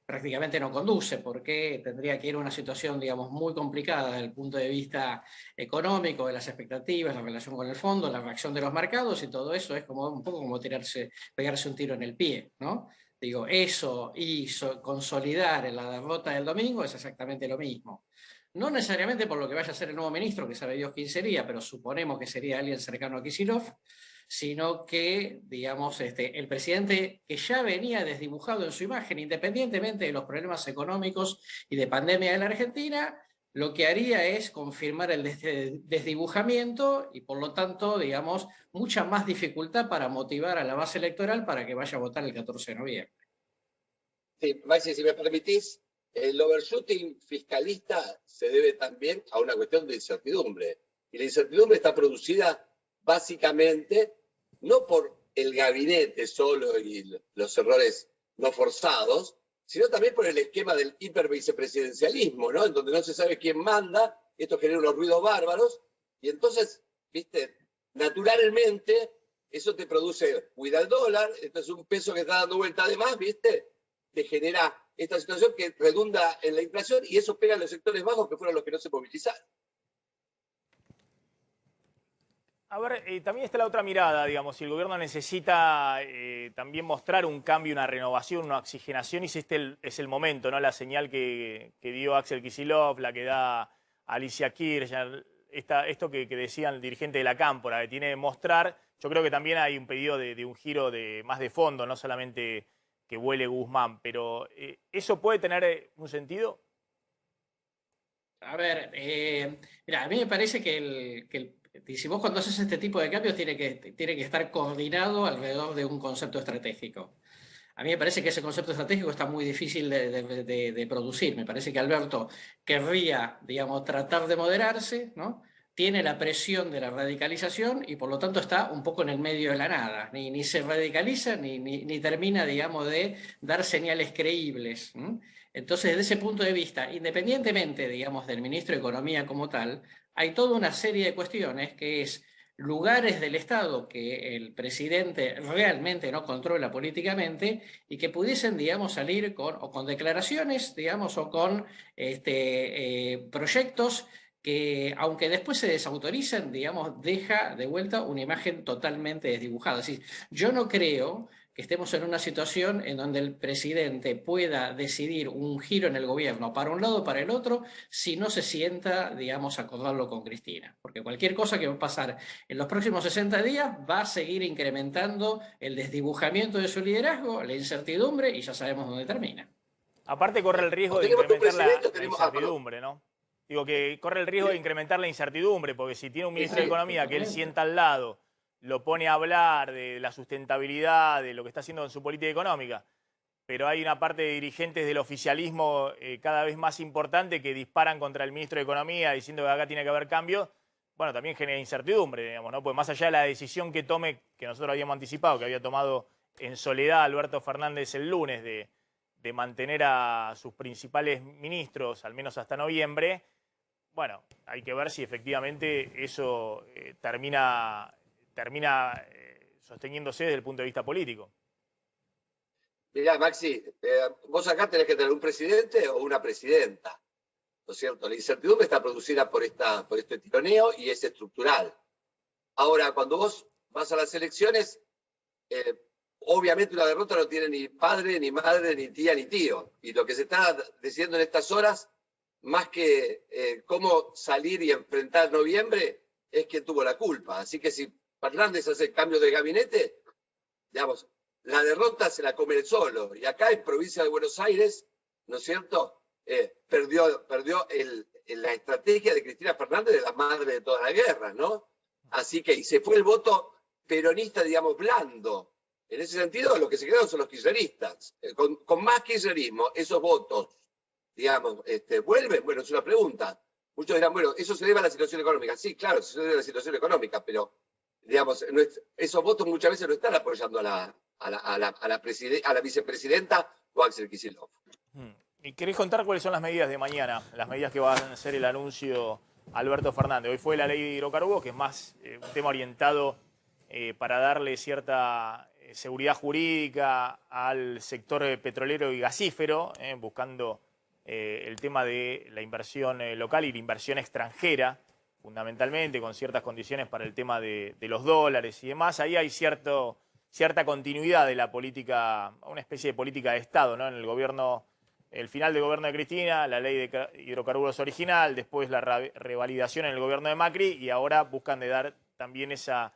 prácticamente no conduce, porque tendría que ir a una situación, digamos, muy complicada desde el punto de vista económico, de las expectativas, la relación con el fondo, la reacción de los mercados, y todo eso es como un poco como pegarse un tiro en el pie, ¿no? Digo, eso y consolidar en la derrota del domingo es exactamente lo mismo. No necesariamente por lo que vaya a ser el nuevo ministro, que sabe Dios quién sería, pero suponemos que sería alguien cercano a Kicillof, sino que, digamos, el presidente, que ya venía desdibujado en su imagen, independientemente de los problemas económicos y de pandemia de la Argentina, lo que haría es confirmar el desdibujamiento y, por lo tanto, digamos, mucha más dificultad para motivar a la base electoral para que vaya a votar el 14 de noviembre. Sí, Maxi, si me permitís, el overshooting fiscalista se debe también a una cuestión de incertidumbre. Y la incertidumbre está producida básicamente no por el gabinete solo y los errores no forzados, sino también por el esquema del hipervicepresidencialismo, ¿no? En donde no se sabe quién manda, esto genera unos ruidos bárbaros, y entonces, viste, naturalmente eso te produce cuida el dólar, entonces un peso que está dando vuelta de más, viste, te genera esta situación que redunda en la inflación, y eso pega a los sectores bajos que fueron los que no se movilizaron. A ver, también está la otra mirada, digamos, si el gobierno necesita también mostrar un cambio, una renovación, una oxigenación, y si este es el momento, ¿no? La señal que dio Axel Kicillof, la que da Alicia Kirchner, esto que decía el dirigente de la Cámpora, que tiene que mostrar. Yo creo que también hay un pedido de un giro más de fondo, no solamente que vuele Guzmán, pero ¿eso puede tener un sentido? A ver, mira, a mí me parece que si vos cuando haces este tipo de cambios tiene que estar coordinado alrededor de un concepto estratégico. A mí me parece que ese concepto estratégico está muy difícil de producir. Me parece que Alberto querría, digamos, tratar de moderarse, ¿no? Tiene la presión de la radicalización y por lo tanto está un poco en el medio de la nada. Ni se radicaliza ni termina, digamos, de dar señales creíbles. Entonces, desde ese punto de vista, independientemente, digamos, del ministro de Economía como tal, hay toda una serie de cuestiones que es lugares del Estado que el presidente realmente no controla políticamente y que pudiesen, digamos, salir con declaraciones, digamos, o con proyectos que, aunque después se desautoricen, digamos, deja de vuelta una imagen totalmente desdibujada. Es decir, yo no creo que estemos en una situación en donde el presidente pueda decidir un giro en el gobierno para un lado o para el otro si no se sienta, digamos, a acordarlo con Cristina. Porque cualquier cosa que va a pasar en los próximos 60 días va a seguir incrementando el desdibujamiento de su liderazgo, la incertidumbre, y ya sabemos dónde termina. Aparte corre el riesgo de incrementar la incertidumbre, ¿no? Digo que corre el riesgo de incrementar la incertidumbre, porque si tiene un ministro de Economía que él sienta al lado, lo pone a hablar de la sustentabilidad, de lo que está haciendo en su política económica, pero hay una parte de dirigentes del oficialismo cada vez más importante que disparan contra el ministro de Economía diciendo que acá tiene que haber cambio, bueno, también genera incertidumbre, digamos, ¿no? Pues más allá de la decisión que tome, que nosotros habíamos anticipado, que había tomado en soledad Alberto Fernández el lunes de mantener a sus principales ministros, al menos hasta noviembre, bueno, hay que ver si efectivamente eso termina sosteniéndose desde el punto de vista político. Mirá, Maxi, vos acá tenés que tener un presidente o una presidenta, ¿no es cierto? La incertidumbre está producida por este tironeo y es estructural. Ahora, cuando vos vas a las elecciones, obviamente una derrota no tiene ni padre, ni madre, ni tía, ni tío. Y lo que se está diciendo en estas horas, más que cómo salir y enfrentar noviembre, es quién tuvo la culpa. Así que si Fernández hace el cambio de gabinete, digamos, la derrota se la come el solo. Y acá en provincia de Buenos Aires, ¿no es cierto? Perdió la estrategia de Cristina Fernández, de la madre de todas las guerras, ¿no? Así que, y se fue el voto peronista, digamos, blando. En ese sentido, lo que se quedaron son los kirchneristas. Con más kirchnerismo, esos votos, digamos, ¿vuelven? Bueno, es una pregunta. Muchos dirán, bueno, eso se debe a la situación económica. Sí, claro, se debe a la situación económica, pero, digamos, esos votos muchas veces no están apoyando a la vicepresidenta o a Axel Kicillof. ¿Y querés contar cuáles son las medidas de mañana? Las medidas que va a hacer el anuncio Alberto Fernández. Hoy fue la ley de hidrocarburos, que es más un tema orientado para darle cierta seguridad jurídica al sector petrolero y gasífero, buscando el tema de la inversión local y la inversión extranjera, fundamentalmente, con ciertas condiciones para el tema de los dólares y demás. Ahí hay cierta continuidad de la política, una especie de política de Estado, ¿no? En el gobierno, el final del gobierno de Cristina, la ley de hidrocarburos original, después la revalidación en el gobierno de Macri, y ahora buscan de dar también esa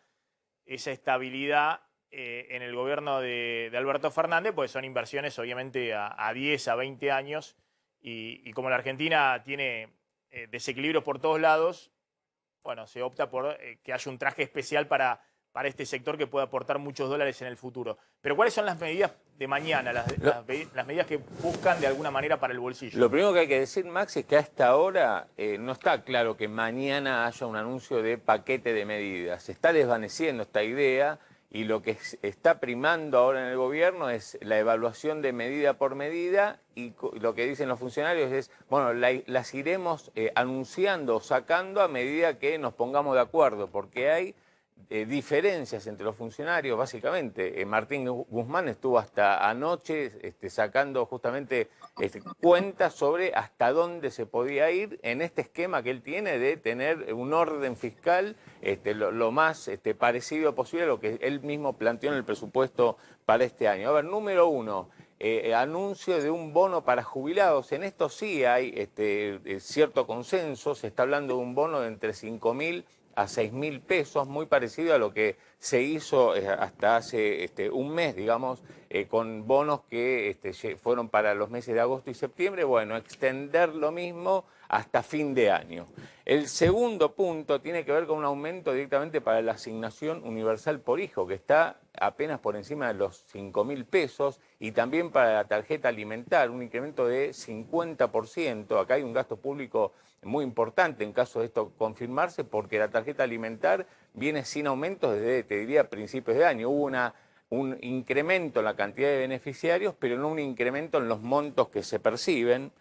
estabilidad en el gobierno de Alberto Fernández, pues son inversiones obviamente a 10, a 20 años, y como la Argentina tiene desequilibrios por todos lados, bueno, se opta por que haya un traje especial para este sector que pueda aportar muchos dólares en el futuro. Pero ¿cuáles son las medidas de mañana, las medidas que buscan de alguna manera para el bolsillo? Lo primero que hay que decir, Max, es que a esta hora no está claro que mañana haya un anuncio de paquete de medidas. Se está desvaneciendo esta idea y lo que está primando ahora en el gobierno es la evaluación de medida por medida, y lo que dicen los funcionarios es, bueno, las iremos anunciando o sacando a medida que nos pongamos de acuerdo, porque hay diferencias entre los funcionarios, básicamente. Martín Guzmán estuvo hasta anoche sacando justamente cuentas sobre hasta dónde se podía ir en este esquema que él tiene de tener un orden fiscal lo más parecido posible a lo que él mismo planteó en el presupuesto para este año. A ver, número uno, anuncio de un bono para jubilados. En esto sí hay cierto consenso, se está hablando de un bono de entre 5.000 a 6.000 pesos, muy parecido a lo que se hizo hasta hace un mes, digamos, con bonos que fueron para los meses de agosto y septiembre. Bueno, extender lo mismo hasta fin de año. El segundo punto tiene que ver con un aumento directamente para la asignación universal por hijo, que está apenas por encima de los 5.000 pesos, y también para la tarjeta alimentar, un incremento de 50%. Acá hay un gasto público muy importante en caso de esto confirmarse, porque la tarjeta alimentar viene sin aumentos desde, te diría, principios de año. Hubo un incremento en la cantidad de beneficiarios, pero no un incremento en los montos que se perciben.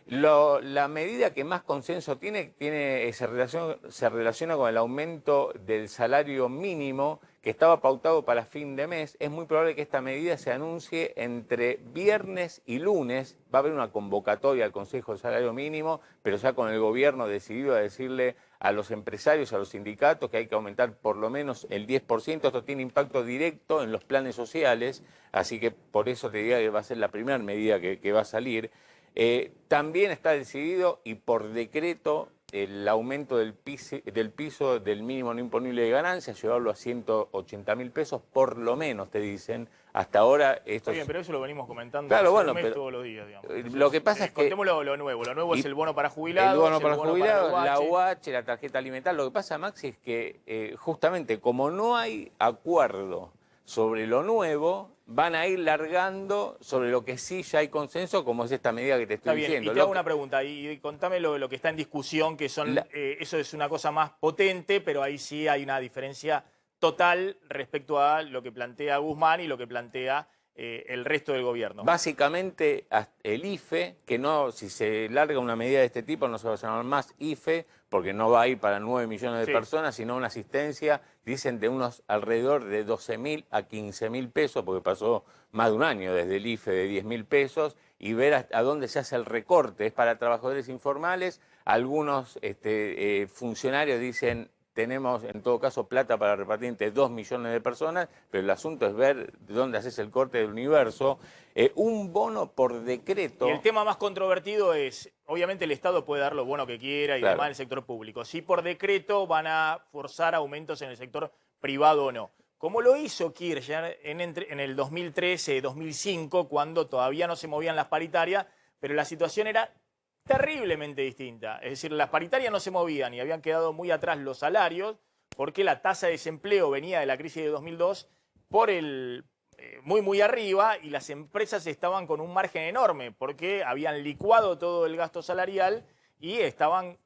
La medida que más consenso se relaciona con el aumento del salario mínimo, que estaba pautado para fin de mes. Es muy probable que esta medida se anuncie entre viernes y lunes. Va a haber una convocatoria al Consejo del Salario Mínimo, pero ya con el gobierno decidido a decirle a los empresarios, a los sindicatos, que hay que aumentar por lo menos el 10%. Esto tiene impacto directo en los planes sociales, así que por eso te diría que va a ser la primera medida que va a salir. También está decidido y por decreto el aumento del piso del mínimo no imponible de ganancias, llevarlo a 180.000 pesos por lo menos, te dicen. Hasta ahora esto Está bien, pero eso lo venimos comentando claro, bueno, todos los días, digamos. Entonces, lo que pasa es que contemos lo nuevo. Lo nuevo es el bono para jubilados, el bono para jubilados, la UH, la tarjeta alimentar. Lo que pasa, Maxi, es que justamente como no hay acuerdo sobre lo nuevo, van a ir largando sobre lo que sí ya hay consenso, como es esta medida que te estoy diciendo. Y te hago una pregunta, y contame lo que está en discusión, que son eso es una cosa más potente, pero ahí sí hay una diferencia total respecto a lo que plantea Guzmán y lo que plantea el resto del gobierno. Básicamente el IFE, que no, si se larga una medida de este tipo no se va a llamar más IFE, porque no va a ir para 9 millones de personas, sino una asistencia, dicen, de unos alrededor de 12.000 a 15.000 pesos, porque pasó más de un año desde el IFE de 10.000 pesos, y ver a dónde se hace el recorte. Es para trabajadores informales. Algunos funcionarios dicen, tenemos en todo caso plata para repartir entre 2 millones de personas, pero el asunto es ver de dónde haces el corte del universo. Un bono por decreto. Y el tema más controvertido es, obviamente el Estado puede dar lo bueno que quiera y demás en el sector público. Si por decreto van a forzar aumentos en el sector privado o no. como lo hizo Kirchner en el 2013-2005, cuando todavía no se movían las paritarias, pero la situación era terriblemente distinta. Es decir, las paritarias no se movían y habían quedado muy atrás los salarios, porque la tasa de desempleo venía de la crisis de 2002 por muy arriba, y las empresas estaban con un margen enorme porque habían licuado todo el gasto salarial y estaban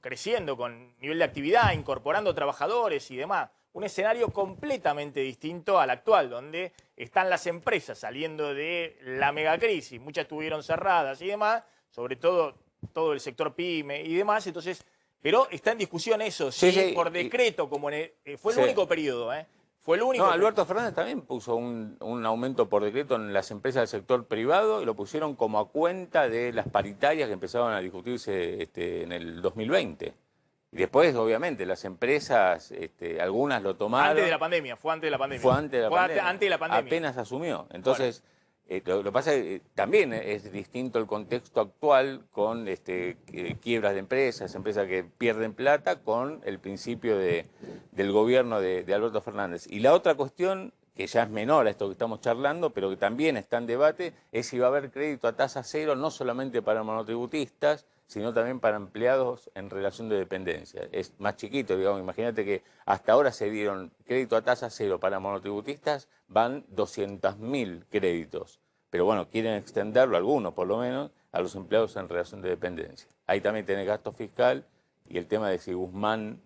creciendo con nivel de actividad, incorporando trabajadores y demás. Un escenario completamente distinto al actual, donde están las empresas saliendo de la megacrisis, muchas estuvieron cerradas y demás, sobre todo el sector pyme y demás. Entonces, pero está en discusión eso, sí, por decreto, como fue el único periodo, fue el único. No, Alberto Fernández también puso un aumento por decreto en las empresas del sector privado y lo pusieron como a cuenta de las paritarias que empezaban a discutirse en el 2020. Y después, obviamente, las empresas, algunas lo tomaron. Antes de la pandemia, fue antes de la pandemia. Fue antes de la pandemia. Antes de la pandemia. Apenas asumió. Entonces, lo que pasa es que también es distinto el contexto actual con quiebras de empresas que pierden plata, con el principio del gobierno de Alberto Fernández. Y la otra cuestión, que ya es menor a esto que estamos charlando, pero que también está en debate, es si va a haber crédito a tasa cero, no solamente para monotributistas, sino también para empleados en relación de dependencia. Es más chiquito, digamos. Imagínate que hasta ahora se dieron crédito a tasa cero para monotributistas, van 200.000 créditos. Pero bueno, quieren extenderlo, algunos por lo menos, a los empleados en relación de dependencia. Ahí también tenés gasto fiscal y el tema de si Guzmán,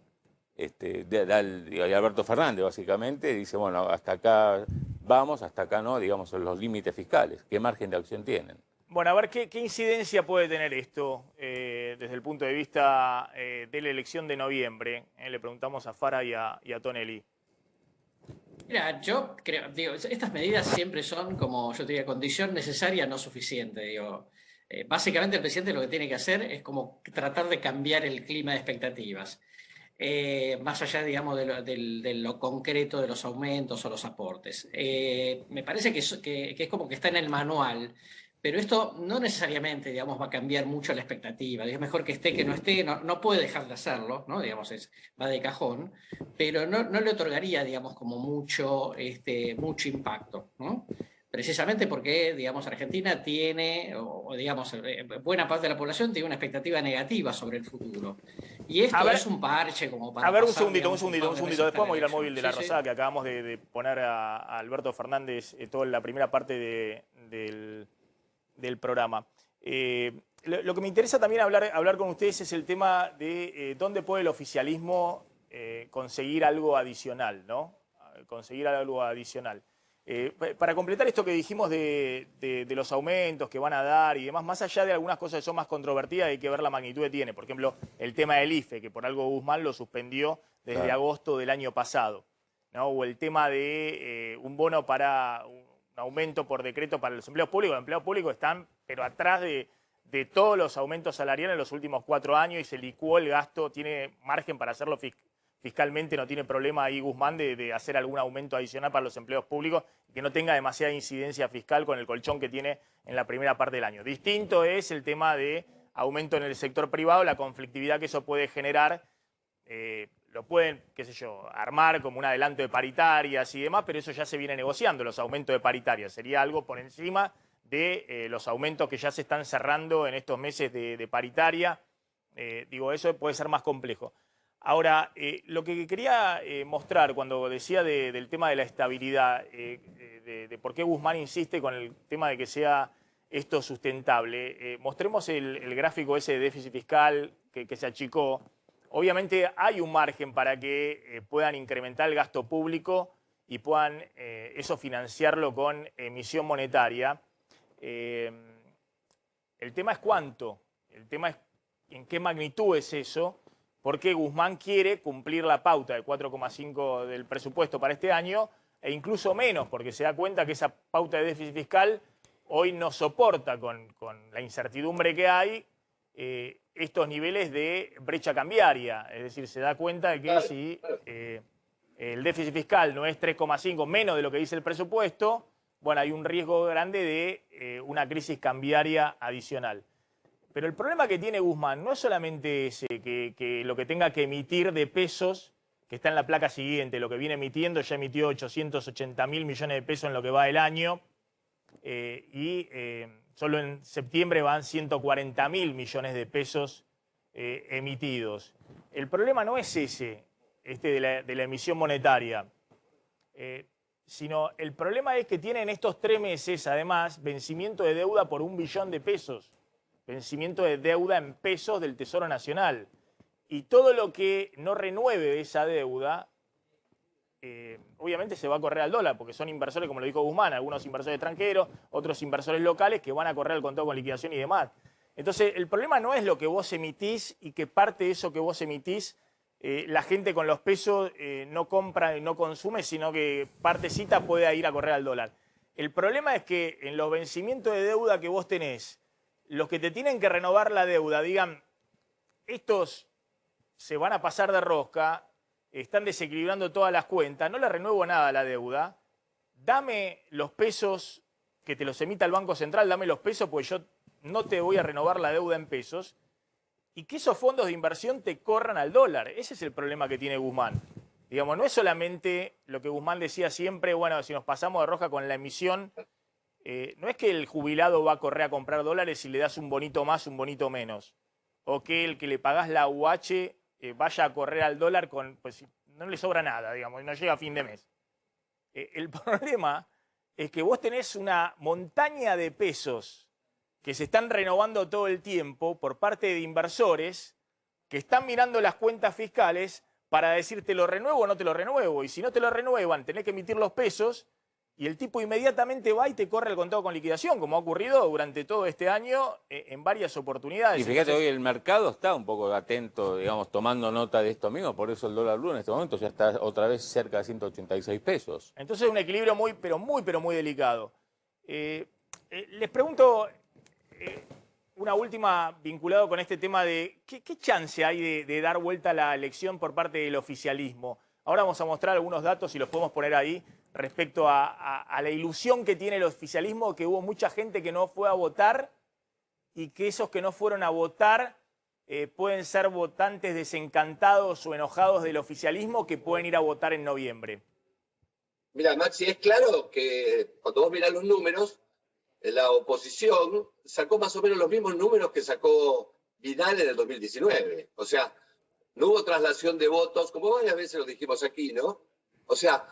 y Alberto Fernández básicamente, dice, bueno, hasta acá vamos, hasta acá no, digamos, son los límites fiscales. ¿Qué margen de acción tienen? Bueno, a ver, ¿qué incidencia puede tener esto desde el punto de vista de la elección de noviembre? Le preguntamos a Fara y a Tonelli. Mira, yo creo, estas medidas siempre son, como yo te diría, condición necesaria, no suficiente. Básicamente el presidente lo que tiene que hacer es como tratar de cambiar el clima de expectativas. Más allá, digamos, de lo concreto de los aumentos o los aportes. Me parece que es como que está en el manual. Pero esto no necesariamente, digamos, va a cambiar mucho la expectativa. Es mejor que esté que no esté, no puede dejar de hacerlo, ¿no? Digamos, va de cajón, pero no le otorgaría, digamos, como mucho impacto, ¿no? Precisamente porque, digamos, Argentina tiene, o digamos, buena parte de la población tiene una expectativa negativa sobre el futuro. Y esto es un parche como para... A ver, pasar, un segundito. Después vamos a ir al móvil de la Sí, Rosada, que acabamos de poner a Alberto Fernández toda la primera parte del programa. Lo que me interesa también hablar con ustedes es el tema de dónde puede el oficialismo conseguir algo adicional, ¿no? Conseguir algo adicional. Para completar esto que dijimos de los aumentos que van a dar y demás, más allá de algunas cosas que son más controvertidas, hay que ver la magnitud que tiene. Por ejemplo, el tema del IFE, que por algo Guzmán lo suspendió desde agosto del año pasado, ¿no? O el tema de un bono para un aumento por decreto para los empleos públicos. Los empleos públicos están, pero atrás de todos los aumentos salariales en los últimos 4 años, y se licuó el gasto, tiene margen para hacerlo fiscalmente, no tiene problema ahí Guzmán de hacer algún aumento adicional para los empleos públicos que no tenga demasiada incidencia fiscal con el colchón que tiene en la primera parte del año. Distinto es el tema de aumento en el sector privado, la conflictividad que eso puede generar. Lo pueden, qué sé yo, armar como un adelanto de paritarias y demás, pero eso ya se viene negociando, los aumentos de paritarias. Sería algo por encima de los aumentos que ya se están cerrando en estos meses de paritaria. Eso puede ser más complejo. Ahora, lo que quería mostrar cuando decía del tema de la estabilidad, de por qué Guzmán insiste con el tema de que sea esto sustentable, mostremos el gráfico ese de déficit fiscal que se achicó. Obviamente hay un margen para que puedan incrementar el gasto público y puedan eso financiarlo con emisión monetaria. El tema es cuánto, el tema es en qué magnitud es eso, porque Guzmán quiere cumplir la pauta de 4,5 del presupuesto para este año e incluso menos, porque se da cuenta que esa pauta de déficit fiscal hoy no soporta con la incertidumbre que hay estos niveles de brecha cambiaria. Es decir, se da cuenta de que si el déficit fiscal no es 3,5, menos de lo que dice el presupuesto, bueno, hay un riesgo grande de una crisis cambiaria adicional. Pero el problema que tiene Guzmán no es solamente ese, que lo que tenga que emitir de pesos que está en la placa siguiente, lo que viene emitiendo, ya emitió 880.000 millones de pesos en lo que va del año, solo en septiembre van 140.000 millones de pesos emitidos. El problema no es ese, de la emisión monetaria, sino el problema es que tienen estos 3 meses, además, vencimiento de deuda por 1 billón de pesos, vencimiento de deuda en pesos del Tesoro Nacional. Y todo lo que no renueve esa deuda, obviamente se va a correr al dólar, porque son inversores, como lo dijo Guzmán, algunos inversores extranjeros, otros inversores locales que van a correr al contado con liquidación y demás. Entonces, el problema no es lo que vos emitís y que parte de eso que vos emitís, la gente con los pesos no compra y no consume, sino que partecita puede ir a correr al dólar. El problema es que en los vencimientos de deuda que vos tenés, los que te tienen que renovar la deuda digan, estos se van a pasar de rosca, están desequilibrando todas las cuentas, no le renuevo nada a la deuda, dame los pesos que te los emita el Banco Central, dame los pesos porque yo no te voy a renovar la deuda en pesos, y que esos fondos de inversión te corran al dólar. Ese es el problema que tiene Guzmán. Digamos, no es solamente lo que Guzmán decía siempre, bueno, si nos pasamos de rosca con la emisión, no es que el jubilado va a correr a comprar dólares si le das un bonito más, un bonito menos, o que el que le pagás la UH vaya a correr al dólar con, pues no le sobra nada, digamos, y no llega a fin de mes. El problema es que vos tenés una montaña de pesos que se están renovando todo el tiempo por parte de inversores que están mirando las cuentas fiscales para decir te lo renuevo o no te lo renuevo. Y si no te lo renuevan, tenés que emitir los pesos y el tipo inmediatamente va y te corre el contado con liquidación, como ha ocurrido durante todo este año en varias oportunidades. Y fíjate, hoy el mercado está un poco atento, digamos, tomando nota de esto mismo, por eso el dólar blue en este momento ya está otra vez cerca de 186 pesos. Entonces es un equilibrio muy delicado. Les pregunto una última vinculado con este tema de ¿qué chance hay de dar vuelta a la elección por parte del oficialismo? Ahora vamos a mostrar algunos datos y los podemos poner ahí respecto a la ilusión que tiene el oficialismo, que hubo mucha gente que no fue a votar y que esos que no fueron a votar pueden ser votantes desencantados o enojados del oficialismo que pueden ir a votar en noviembre. Mira, Maxi, es claro que cuando vos mirás los números, la oposición sacó más o menos los mismos números que sacó Vidal en el 2019. O sea, no hubo traslación de votos, como varias veces lo dijimos aquí, ¿no? O sea,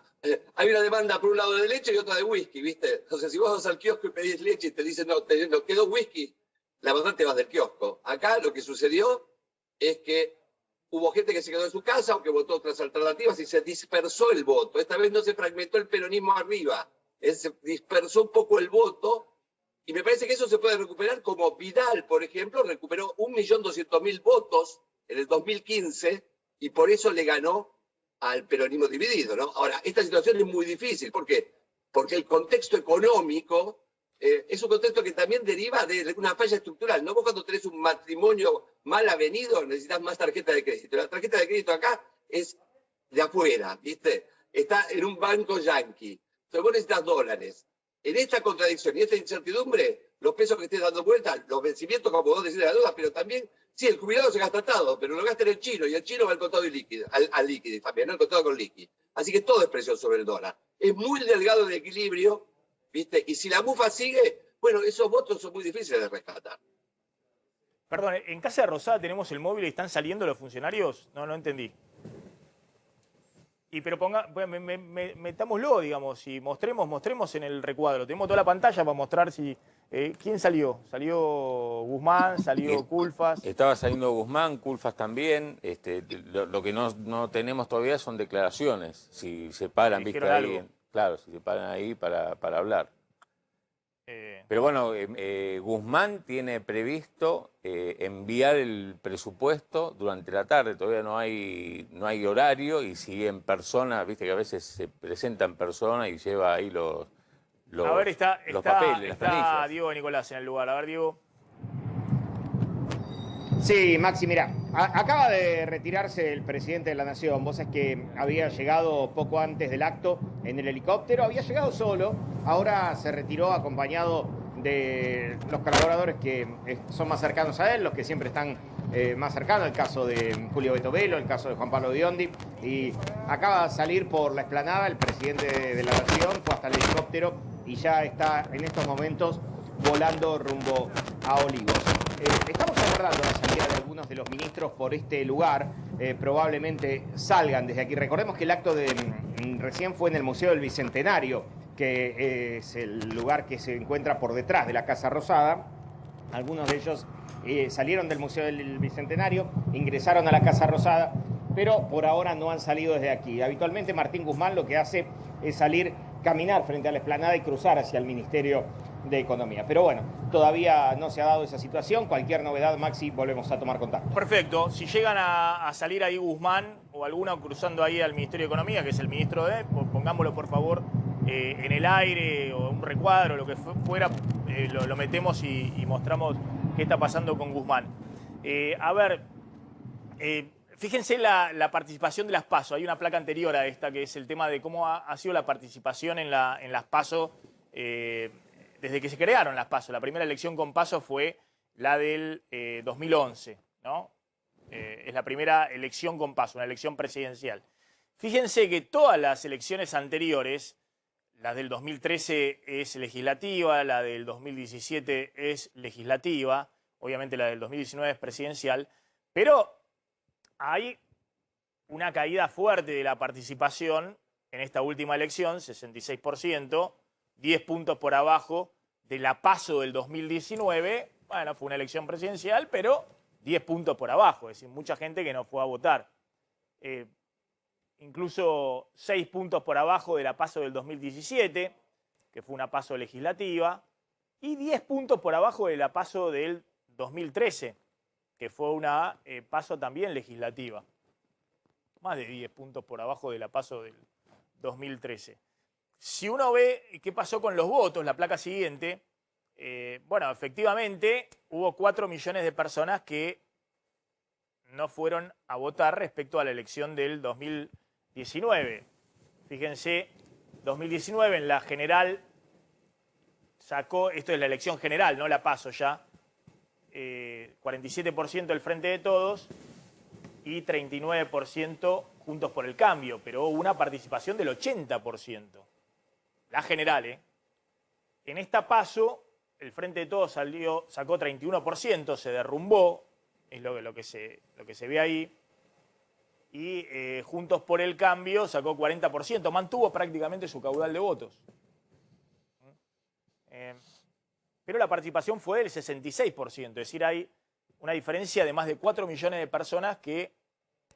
hay una demanda por un lado de leche y otra de whisky, ¿viste? Entonces, si vos vas al kiosco y pedís leche y te dicen, no, no quedó whisky, la verdad te vas del kiosco. Acá lo que sucedió es que hubo gente que se quedó en su casa o que votó otras alternativas y se dispersó el voto. Esta vez no se fragmentó el peronismo arriba, se dispersó un poco el voto. Y me parece que eso se puede recuperar como Vidal, por ejemplo, recuperó 1.200.000 votos en el 2015 y por eso le ganó al peronismo dividido, ¿no? Ahora, esta situación es muy difícil. ¿Por qué? Porque el contexto económico es un contexto que también deriva de una falla estructural, ¿no? Vos cuando tenés un matrimonio mal avenido necesitas más tarjeta de crédito. La tarjeta de crédito acá es de afuera, ¿viste? Está en un banco yanqui. Entonces vos necesitas dólares. En esta contradicción y esta incertidumbre, los pesos que estés dando vuelta, los vencimientos, como vos decís, de la deuda, pero también, sí, el jubilado se gasta todo, pero lo gasta en el chino, y el chino va al contado y líquido, al líquido también, ¿no? El contado con líquido. Así que todo es presión sobre el dólar. Es muy delgado de equilibrio, ¿viste? Y si la mufa sigue, bueno, esos votos son muy difíciles de rescatar. Perdón, en Casa de Rosada tenemos el móvil y están saliendo los funcionarios. No entendí. Y pero metámoslo, digamos, y mostremos en el recuadro. Tenemos toda la pantalla para mostrar si quién salió. Salió Guzmán, salió Culfas. Estaba saliendo Guzmán, Culfas también. Lo que no tenemos todavía son declaraciones. Si se paran, viste ahí. Claro, si se paran ahí para hablar. Pero bueno, Guzmán tiene previsto enviar el presupuesto durante la tarde, todavía no hay horario, y si en persona, viste que a veces se presenta en persona y lleva ahí los papeles, las planillas. Está Diego Nicolás en el lugar. A ver, Diego. Sí, Maxi, mira, acaba de retirarse el presidente de la Nación. Vos sabés que había llegado poco antes del acto en el helicóptero, había llegado solo, ahora se retiró acompañado de los colaboradores que son más cercanos a él, los que siempre están más cercano, el caso de Julio Beto Velo, el caso de Juan Pablo Biondi, y acaba de salir por la explanada el presidente de la Nación, fue hasta el helicóptero y ya está en estos momentos volando rumbo a Olivos. Estamos aguardando la salida de algunos de los ministros por este lugar, probablemente salgan desde aquí. Recordemos que el acto recién fue en el Museo del Bicentenario, que es el lugar que se encuentra por detrás de la Casa Rosada. Algunos de ellos salieron del Museo del Bicentenario, ingresaron a la Casa Rosada, pero por ahora no han salido desde aquí. Habitualmente Martín Guzmán lo que hace es salir, caminar frente a la explanada y cruzar hacia el Ministerio de Economía. Pero bueno, todavía no se ha dado esa situación. Cualquier novedad, Maxi, volvemos a tomar contacto. Perfecto. Si llegan a salir ahí Guzmán o alguno cruzando ahí al Ministerio de Economía, que es el ministro pongámoslo por favor en el aire o un recuadro, lo que fuera, lo metemos y mostramos qué está pasando con Guzmán. Fíjense la participación de las PASO. Hay una placa anterior a esta que es el tema de cómo ha sido la participación en las PASO desde que se crearon las PASO. La primera elección con PASO fue la del 2011, ¿no? Es la primera elección con PASO, una elección presidencial. Fíjense que todas las elecciones anteriores, la del 2013 es legislativa, la del 2017 es legislativa, obviamente la del 2019 es presidencial, pero hay una caída fuerte de la participación en esta última elección, 66%, 10 puntos por abajo de la PASO del 2019. Bueno, fue una elección presidencial, pero 10 puntos por abajo, es decir, mucha gente que no fue a votar. Incluso 6 puntos por abajo de la PASO del 2017, que fue una PASO legislativa, y 10 puntos por abajo de la PASO del 2013, que fue una PASO también legislativa. Más de 10 puntos por abajo de la PASO del 2013. Si uno ve qué pasó con los votos, la placa siguiente, bueno, efectivamente hubo 4 millones de personas que no fueron a votar respecto a la elección del 2019. Fíjense, 2019 en la general sacó, esto es la elección general, no la PASO ya, 47% del Frente de Todos y 39% Juntos por el Cambio, pero hubo una participación del 80%. La general, En esta PASO, el Frente de Todos sacó 31%, se derrumbó, es lo que se ve ahí, y Juntos por el Cambio sacó 40%, mantuvo prácticamente su caudal de votos. Pero la participación fue del 66%, es decir, hay una diferencia de más de 4 millones de personas que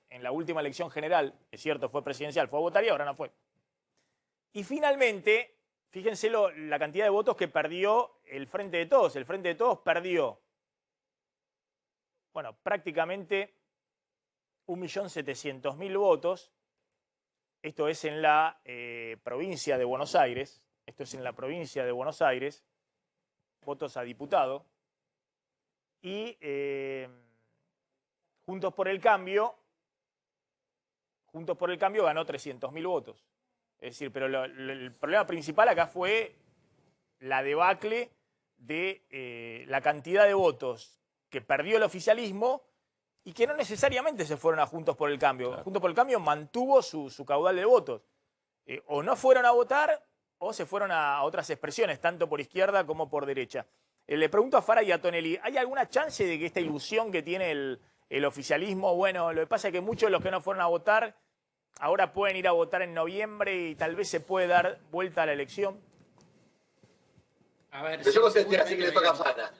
en la última elección general, es cierto, fue presidencial, fue a votar y ahora no fue. Y finalmente, fíjense la cantidad de votos que perdió el Frente de Todos. El Frente de Todos perdió, bueno, prácticamente 1.700.000 votos. Esto es en la provincia de Buenos Aires. Votos a diputado. Y Juntos por el Cambio ganó 300.000 votos. Es decir, pero el problema principal acá fue la debacle de la cantidad de votos que perdió el oficialismo y que no necesariamente se fueron a Juntos por el Cambio. Claro. Juntos por el Cambio mantuvo su caudal de votos. O no fueron a votar o se fueron a otras expresiones, tanto por izquierda como por derecha. Le pregunto a Fara y a Tonelli, ¿hay alguna chance de que esta ilusión que tiene el oficialismo, bueno, lo que pasa es que muchos de los que no fueron a votar ahora pueden ir a votar en noviembre y tal vez se puede dar vuelta a la elección? A ver, pero yo considero así que le toca a Fara.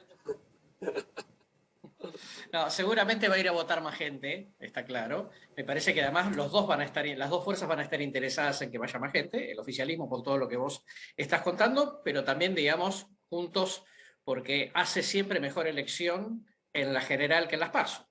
No, seguramente va a ir a votar más gente, está claro. Me parece que además las dos fuerzas van a estar interesadas en que vaya más gente, el oficialismo por todo lo que vos estás contando, pero también, digamos, Juntos, porque hace siempre mejor elección en la general que en las PASO.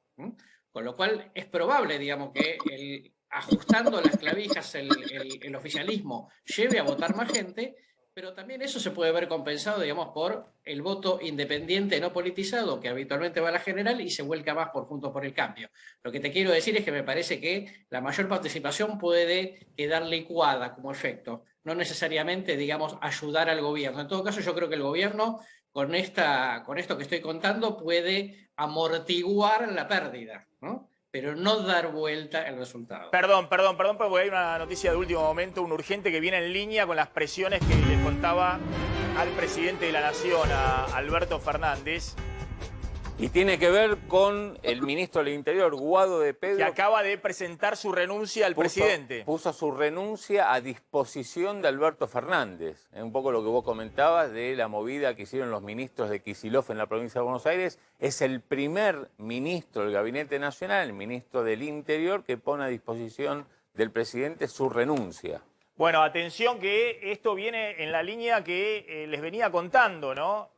Con lo cual es probable, digamos, que ajustando las clavijas el oficialismo lleve a votar más gente, pero también eso se puede ver compensado, digamos, por el voto independiente no politizado que habitualmente va a la general y se vuelca más por Juntos por el Cambio. Lo que te quiero decir es que me parece que la mayor participación puede quedar licuada como efecto. no necesariamente, digamos, ayudar al gobierno. En todo caso, yo creo que el gobierno, con esto que estoy contando, puede amortiguar la pérdida, ¿no? Pero no dar vuelta el resultado. Perdón, porque hay una noticia de último momento, un urgente que viene en línea con las presiones que le contaba al presidente de la Nación, a Alberto Fernández. Y tiene que ver con el ministro del Interior, Guado de Pedro, Que acaba de presentar su renuncia al presidente. Puso su renuncia a disposición de Alberto Fernández. Es un poco lo que vos comentabas de la movida que hicieron los ministros de Kicillof en la provincia de Buenos Aires. Es el primer ministro del Gabinete Nacional, el ministro del Interior, que pone a disposición del presidente su renuncia. Bueno, atención que esto viene en la línea que les venía contando, ¿no?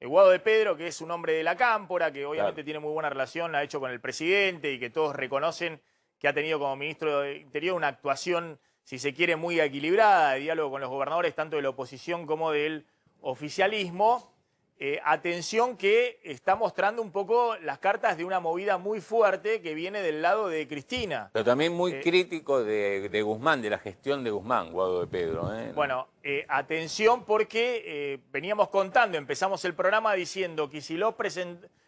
Guado de Pedro, que es un hombre de la Cámpora, que obviamente tiene muy buena relación, la ha hecho con el presidente y que todos reconocen que ha tenido como ministro de Interior una actuación, si se quiere, muy equilibrada, de diálogo con los gobernadores, tanto de la oposición como del oficialismo. Atención que está mostrando un poco las cartas de una movida muy fuerte que viene del lado de Cristina. Pero también muy crítico de Guzmán, de la gestión de Guzmán, Guado de Pedro. Bueno, atención porque veníamos contando, empezamos el programa diciendo que Kicillof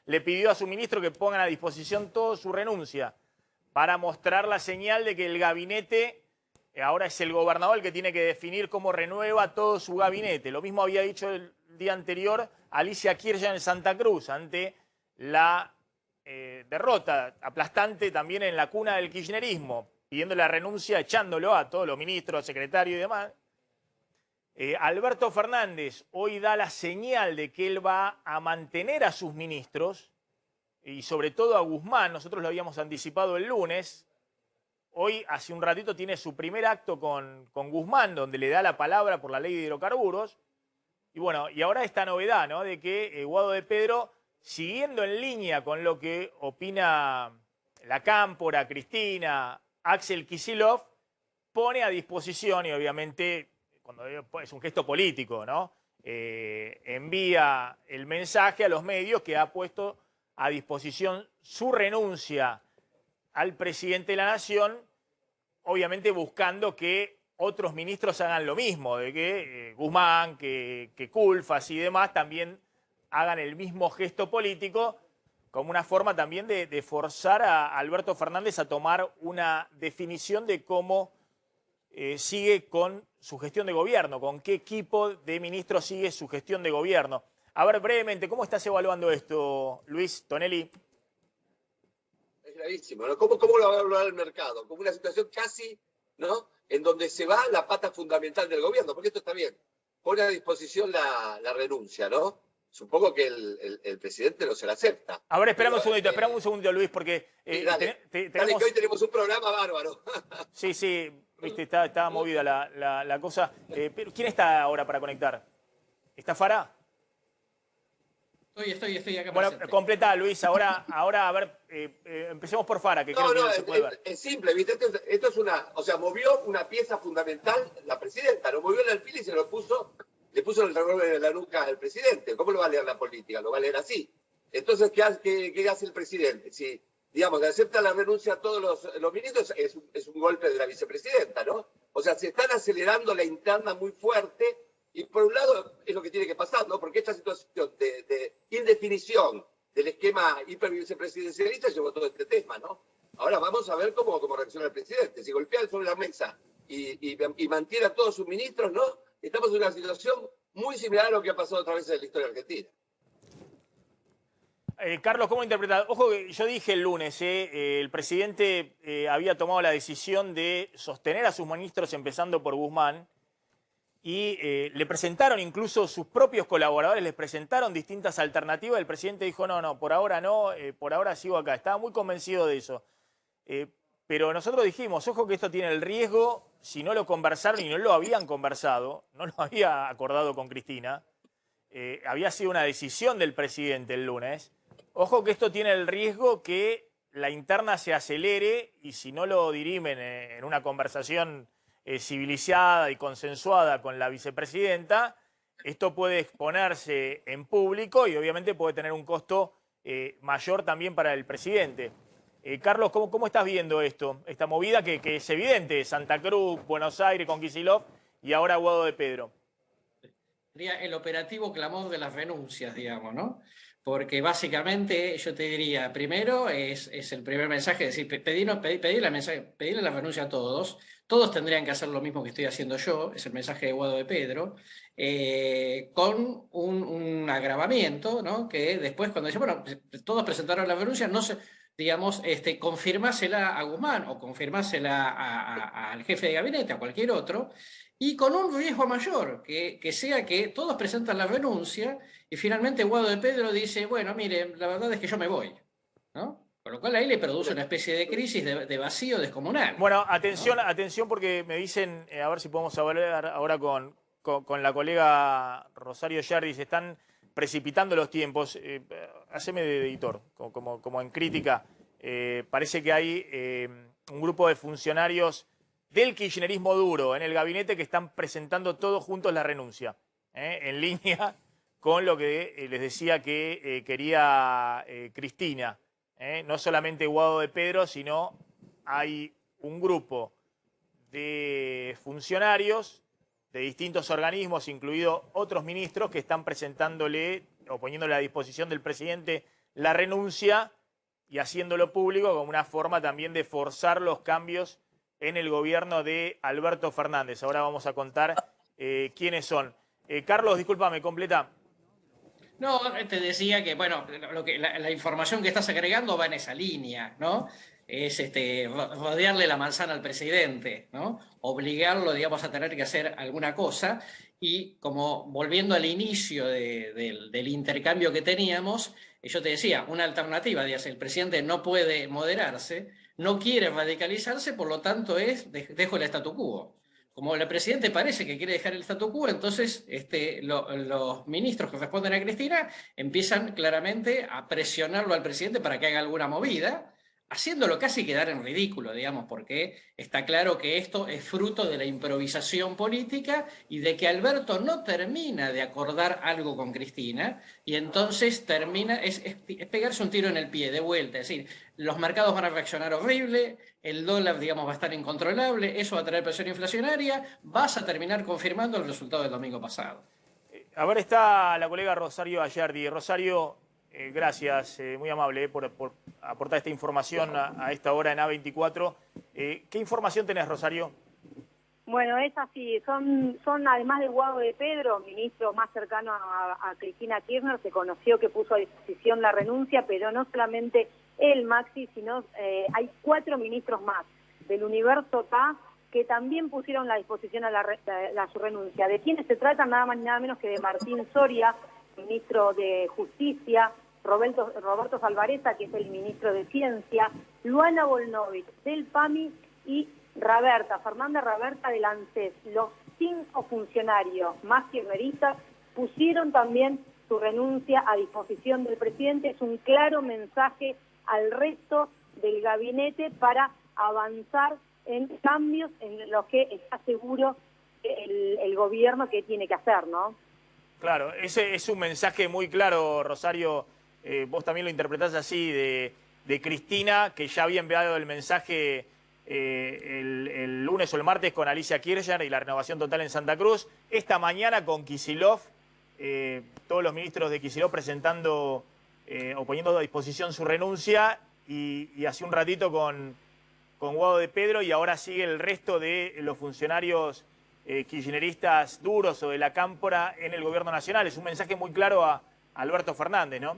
le pidió a su ministro que pongan a disposición toda su renuncia para mostrar la señal de que el gabinete, ahora es el gobernador el que tiene que definir cómo renueva todo su gabinete. Lo mismo había dicho el día anterior Alicia Kirchner en Santa Cruz ante la derrota aplastante también en la cuna del kirchnerismo, pidiendo la renuncia, echándolo a todos los ministros, secretarios y demás. Alberto Fernández hoy da la señal de que él va a mantener a sus ministros y sobre todo a Guzmán. Nosotros lo habíamos anticipado el lunes. Hoy, hace un ratito, tiene su primer acto con Guzmán, donde le da la palabra por la ley de hidrocarburos. Y bueno, y ahora esta novedad, ¿no? De que Guado de Pedro, siguiendo en línea con lo que opina la Cámpora, Cristina, Axel Kicillof, pone a disposición, y obviamente cuando es un gesto político, ¿no? Envía el mensaje a los medios que ha puesto a disposición su renuncia al presidente de la Nación, obviamente buscando que otros ministros hagan lo mismo, de que Guzmán, que Culfas y demás también hagan el mismo gesto político, como una forma también de forzar a Alberto Fernández a tomar una definición de cómo sigue con su gestión de gobierno, con qué equipo de ministros sigue su gestión de gobierno. A ver, brevemente, ¿cómo estás evaluando esto, Luis Tonelli? Es gravísimo, ¿no? ¿Cómo lo va a evaluar el mercado? Como una situación casi, ¿no?, en donde se va la pata fundamental del gobierno, porque esto está bien. Pone a disposición la renuncia, ¿no? Supongo que el presidente no se la acepta. A ver, esperamos un segundito, Luis, porque dale, que hoy tenemos un programa bárbaro. Sí, viste, está movida la cosa. Pero ¿quién está ahora para conectar? ¿Está Farah? Estoy acá. Bueno, presente. completá, Luis. Ahora a ver, empecemos por Farah, que creo que no se puede ver. Es simple, ¿viste? Esto es movió una pieza fundamental la presidenta, lo movió el alfil y se lo puso, le puso el revólver en la nuca al presidente. ¿Cómo lo va a leer la política? Lo va a leer así. Entonces, ¿qué hace el presidente? Si, digamos, le acepta la renuncia a todos los ministros, es un golpe de la vicepresidenta, ¿no? O sea, se están acelerando la interna muy fuerte. Y por un lado es lo que tiene que pasar, ¿no? Porque esta situación de indefinición del esquema hipervicepresidencialista llevó todo este tema, ¿no? Ahora vamos a ver cómo reacciona el presidente. Si golpea sobre la mesa y mantiene a todos sus ministros, ¿no? Estamos en una situación muy similar a lo que ha pasado otra vez en la historia argentina. Carlos, ¿cómo interpretar? Ojo que yo dije el lunes, el presidente había tomado la decisión de sostener a sus ministros, empezando por Guzmán, y le presentaron incluso sus propios colaboradores, les presentaron distintas alternativas. El presidente dijo, no, por ahora no, por ahora sigo acá. Estaba muy convencido de eso. Pero nosotros dijimos, ojo que esto tiene el riesgo, si no lo conversaron y no lo habían conversado, no lo había acordado con Cristina, había sido una decisión del presidente el lunes. Ojo que esto tiene el riesgo que la interna se acelere y si no lo dirimen en una conversación civilizada y consensuada con la vicepresidenta, esto puede exponerse en público y obviamente puede tener un costo mayor también para el presidente. Carlos, ¿cómo estás viendo esto? Esta movida que es evidente, Santa Cruz, Buenos Aires con Kicillof y ahora Guado de Pedro. Sería el operativo clamor de las renuncias, digamos, ¿no? Porque básicamente yo te diría, primero es el primer mensaje, es decir, pedirle la renuncia a todos tendrían que hacer lo mismo que estoy haciendo yo, es el mensaje de Guado de Pedro, con un agravamiento, ¿no? Que después cuando dice, bueno, todos presentaron la renuncia, no se, digamos, confirmásela a Guzmán o confirmásela al jefe de gabinete, a cualquier otro, y con un riesgo mayor, que sea que todos presentan la renuncia y finalmente Guado de Pedro dice, bueno, mire, la verdad es que yo me voy, ¿no? Con lo cual ahí le produce una especie de crisis de vacío descomunal. Bueno, atención, ¿no? Atención porque me dicen, a ver si podemos hablar ahora con la colega Rosario Yardi, se están precipitando los tiempos. Haceme de editor, como en crítica. Parece que hay un grupo de funcionarios del kirchnerismo duro en el gabinete que están presentando todos juntos la renuncia, en línea con lo que les decía que quería Cristina. No solamente Guado de Pedro, sino hay un grupo de funcionarios de distintos organismos, incluidos otros ministros, que están presentándole o poniéndole a disposición del presidente la renuncia y haciéndolo público como una forma también de forzar los cambios en el gobierno de Alberto Fernández. Ahora vamos a contar quiénes son. Carlos, discúlpame, completa. No, te decía que, bueno, la información que estás agregando va en esa línea, ¿no? Es rodearle la manzana al presidente, ¿no? Obligarlo, digamos, a tener que hacer alguna cosa. Y como volviendo al inicio del intercambio que teníamos, yo te decía, una alternativa, digamos, el presidente no puede moderarse, no quiere radicalizarse, por lo tanto dejo el statu quo. Como el presidente parece que quiere dejar el statu quo, entonces los ministros que responden a Cristina empiezan claramente a presionarlo al presidente para que haga alguna movida, haciéndolo casi quedar en ridículo, digamos, porque está claro que esto es fruto de la improvisación política y de que Alberto no termina de acordar algo con Cristina y entonces es pegarse un tiro en el pie de vuelta, es decir, los mercados van a reaccionar horrible, el dólar, digamos, va a estar incontrolable, eso va a traer presión inflacionaria, vas a terminar confirmando el resultado del domingo pasado. A ver, está la colega Rosario Ayardi. Rosario, gracias, muy amable por aportar esta información a esta hora en A24. ¿Qué información tenés, Rosario? Bueno, es así, son además de Guado de Pedro, ministro más cercano a Cristina Kirchner, se conoció que puso a disposición la renuncia, pero no solamente él, Maxi, sino hay 4 ministros más del universo K que también pusieron a disposición su renuncia. ¿De quiénes se trata? Nada más ni nada menos que de Martín Soria, ministro de Justicia, Roberto Salvarezza, que es el ministro de Ciencia, Luana Volnovich del PAMI y Fernanda Raberta del ANSES. Los 5 funcionarios más kirchneristas pusieron también su renuncia a disposición del presidente. Es un claro mensaje al resto del gabinete para avanzar en cambios en los que está seguro el gobierno que tiene que hacer, ¿no? Claro, ese es un mensaje muy claro, Rosario. Vos también lo interpretás así, de Cristina, que ya había enviado el mensaje el lunes o el martes con Alicia Kirchner y la renovación total en Santa Cruz. Esta mañana con Kicillof, todos los ministros de Kicillof presentando o poniendo a disposición su renuncia y hace un ratito con Guado de Pedro, y ahora sigue el resto de los funcionarios kirchneristas duros o de la cámpora en el gobierno nacional. Es un mensaje muy claro a Alberto Fernández, ¿no?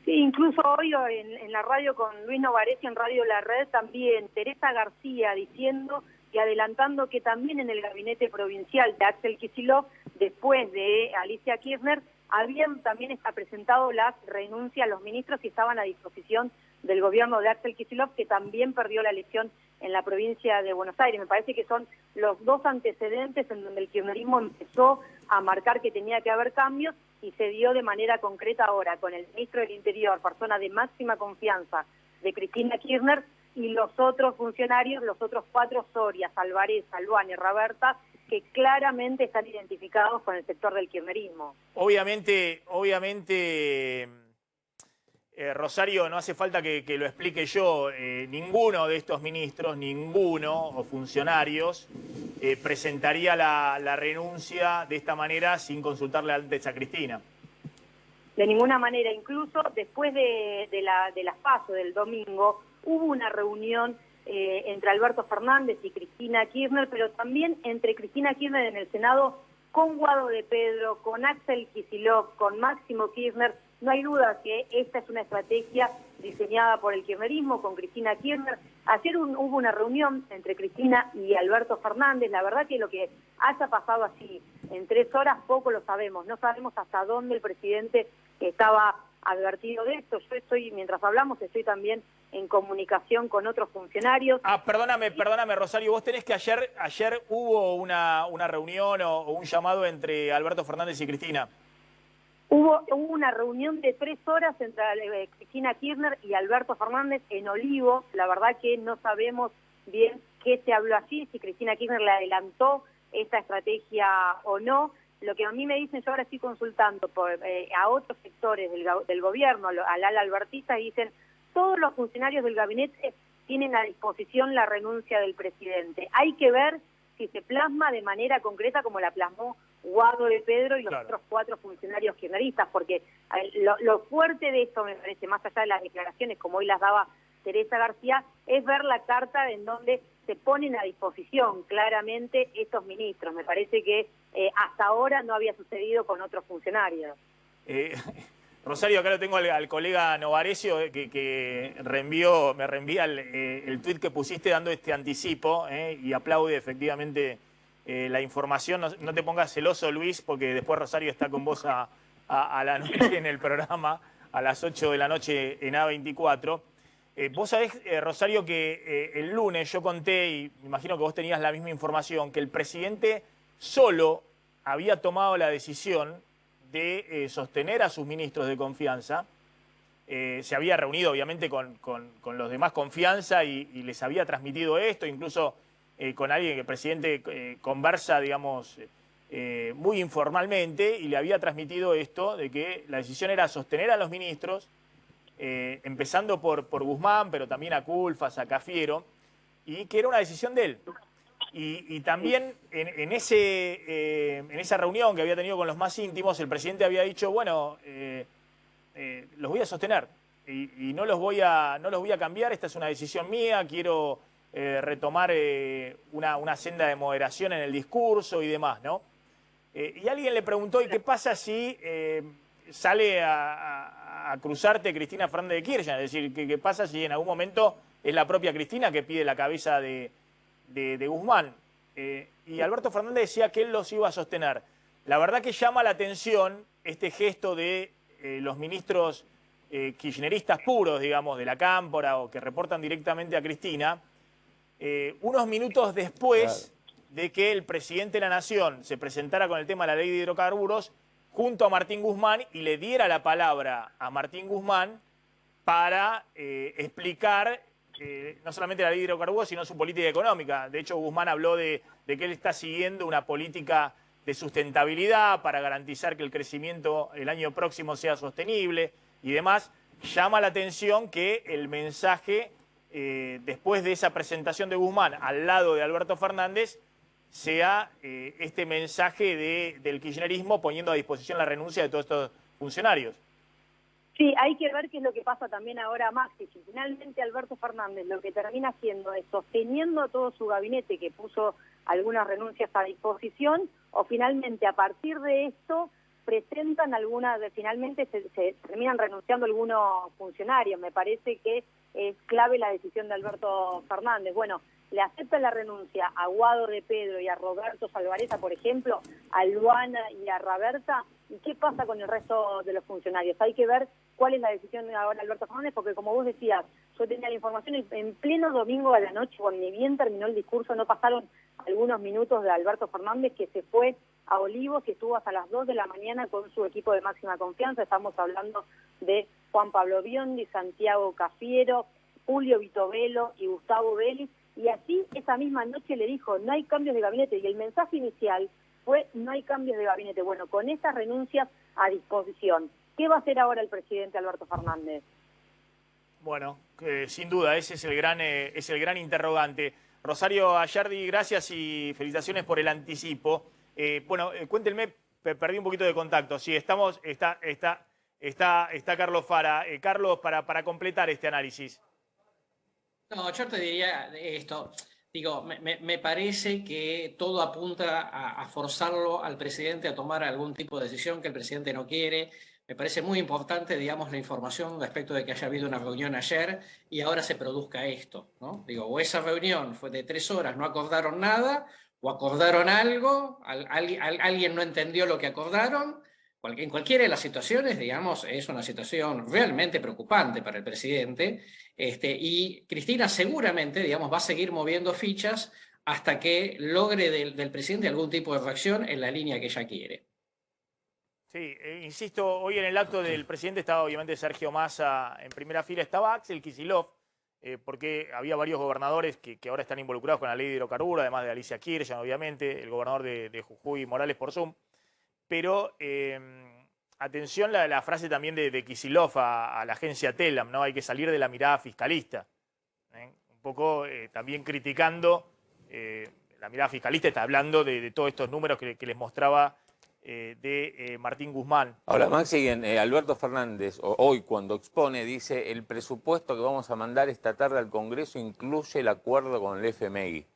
Sí, incluso hoy en la radio con Luis Novaresi en Radio La Red, también Teresa García diciendo y adelantando que también en el gabinete provincial de Axel Kicillof, después de Alicia Kirchner, habían también presentado las renuncias a los ministros que estaban a disposición del gobierno de Axel Kicillof, que también perdió la elección en la provincia de Buenos Aires. Me parece que son los 2 antecedentes en donde el kirchnerismo empezó a marcar que tenía que haber cambios y se dio de manera concreta ahora con el ministro del Interior, persona de máxima confianza de Cristina Kirchner, y los otros funcionarios, los otros 4, Soria, Salvarezza, Luana y Raberta, que claramente están identificados con el sector del kirchnerismo. Obviamente Rosario, no hace falta que lo explique yo, ninguno de estos ministros, ninguno o funcionarios presentaría la renuncia de esta manera sin consultarle antes a Cristina. De ninguna manera, incluso después de las PASO del domingo, hubo una reunión entre Alberto Fernández y Cristina Kirchner, pero también entre Cristina Kirchner en el Senado con Guado de Pedro, con Axel Kicillof, con Máximo Kirchner. No hay duda que esta es una estrategia diseñada por el kirchnerismo con Cristina Kirchner. Ayer hubo una reunión entre Cristina y Alberto Fernández. La verdad que lo que haya pasado así en 3 horas poco lo sabemos. No sabemos hasta dónde el presidente estaba advertido de esto. Yo estoy, mientras hablamos, estoy también en comunicación con otros funcionarios. Perdóname, Rosario, vos tenés que ayer hubo una reunión o un llamado entre Alberto Fernández y Cristina. Hubo una reunión de 3 horas entre Cristina Kirchner y Alberto Fernández en Olivo. La verdad que no sabemos bien qué se habló allí, si Cristina Kirchner le adelantó esta estrategia o no. Lo que a mí me dicen, yo ahora estoy consultando a otros sectores del gobierno, al ala albertista, y dicen, todos los funcionarios del gabinete tienen a disposición la renuncia del presidente. Hay que ver si se plasma de manera concreta como la plasmó Guado de Pedro y los otros 4 funcionarios kirchneristas, porque lo fuerte de esto, me parece, más allá de las declaraciones como hoy las daba Teresa García, es ver la carta en donde se ponen a disposición claramente estos ministros. Me parece que hasta ahora no había sucedido con otros funcionarios. Rosario, acá lo tengo al colega Novarecio que me reenvía el tuit que pusiste dando este anticipo y aplaude efectivamente la información. No te pongas celoso, Luis, porque después Rosario está con vos a la noche en el programa, a las 8 de la noche en A24. Vos sabés, Rosario, que el lunes yo conté, y me imagino que vos tenías la misma información, que el presidente solo había tomado la decisión de sostener a sus ministros de confianza. Se había reunido, obviamente, con los demás confianza y les había transmitido esto, incluso con alguien que el presidente conversa, digamos, muy informalmente, y le había transmitido esto, de que la decisión era sostener a los ministros, empezando por Guzmán, pero también a Culfas, a Cafiero, y que era una decisión de él. Y también en esa reunión que había tenido con los más íntimos, el presidente había dicho, bueno, los voy a sostener y no los voy a cambiar, esta es una decisión mía, quiero retomar una senda de moderación en el discurso y demás, ¿no? Y alguien le preguntó, ¿y qué pasa si sale a cruzarte Cristina Fernández de Kirchner? Es decir, ¿qué pasa si en algún momento es la propia Cristina que pide la cabeza de Guzmán? Y Alberto Fernández decía que él los iba a sostener. La verdad que llama la atención este gesto de los ministros kirchneristas puros, digamos, de la Cámpora o que reportan directamente a Cristina, unos minutos después de que el presidente de la Nación se presentara con el tema de la ley de hidrocarburos junto a Martín Guzmán y le diera la palabra a Martín Guzmán para explicar no solamente la ley de hidrocarburos, sino su política económica. De hecho, Guzmán habló de que él está siguiendo una política de sustentabilidad para garantizar que el crecimiento el año próximo sea sostenible y demás. Llama la atención que el mensaje, después de esa presentación de Guzmán al lado de Alberto Fernández, sea este mensaje del kirchnerismo poniendo a disposición la renuncia de todos estos funcionarios. Sí, hay que ver qué es lo que pasa también ahora a Maxi. Si finalmente Alberto Fernández lo que termina haciendo es sosteniendo a todo su gabinete que puso algunas renuncias a disposición, o finalmente a partir de esto presentan finalmente se terminan renunciando algunos funcionarios. Me parece que es clave la decisión de Alberto Fernández. Bueno, le acepta la renuncia a Guado de Pedro y a Roberto Salvarezza, por ejemplo, a Luana y a Raberta. ¿Y qué pasa con el resto de los funcionarios? Hay que ver cuál es la decisión de ahora Alberto Fernández, porque como vos decías, yo tenía la información en pleno domingo a la noche, cuando ni bien terminó el discurso, no pasaron algunos minutos de Alberto Fernández, que se fue a Olivos y estuvo hasta las 2 de la mañana con su equipo de máxima confianza. Estamos hablando de Juan Pablo Biondi, Santiago Cafiero, Julio Vitovelo y Gustavo Vélez, y así esa misma noche le dijo, no hay cambios de gabinete, y el mensaje inicial fue, no hay cambios de gabinete. Bueno, con estas renuncias a disposición, ¿qué va a hacer ahora el presidente Alberto Fernández? Bueno, sin duda, ese es el gran interrogante. Rosario Ayardi, gracias y felicitaciones por el anticipo. Cuéntenme, perdí un poquito de contacto. Sí, está Carlos Fara. Carlos, para completar este análisis. No, yo te diría esto. Digo, me parece que todo apunta a forzarlo al presidente a tomar algún tipo de decisión que el presidente no quiere. Me parece muy importante, digamos, la información respecto de que haya habido una reunión ayer y ahora se produzca esto, ¿no? Digo, o esa reunión fue de 3 horas, no acordaron nada, o acordaron algo, alguien no entendió lo que acordaron. En cualquiera de las situaciones, digamos, es una situación realmente preocupante para el presidente. Y Cristina seguramente, digamos, va a seguir moviendo fichas hasta que logre del presidente algún tipo de reacción en la línea que ella quiere. Sí, insisto, hoy en el acto del presidente estaba obviamente Sergio Massa en primera fila, estaba Axel Kicillof, porque había varios gobernadores que ahora están involucrados con la ley de hidrocarburos, además de Alicia Kirchner, obviamente, el gobernador de Jujuy, Morales por Zoom. Pero atención la frase también de Kicillof a la agencia Telam, ¿no? Hay que salir de la mirada fiscalista. Un poco también criticando la mirada fiscalista, está hablando de todos estos números que les mostraba de Martín Guzmán. Ahora, Maxi, Alberto Fernández, hoy cuando expone, dice: el presupuesto que vamos a mandar esta tarde al Congreso incluye el acuerdo con el FMI.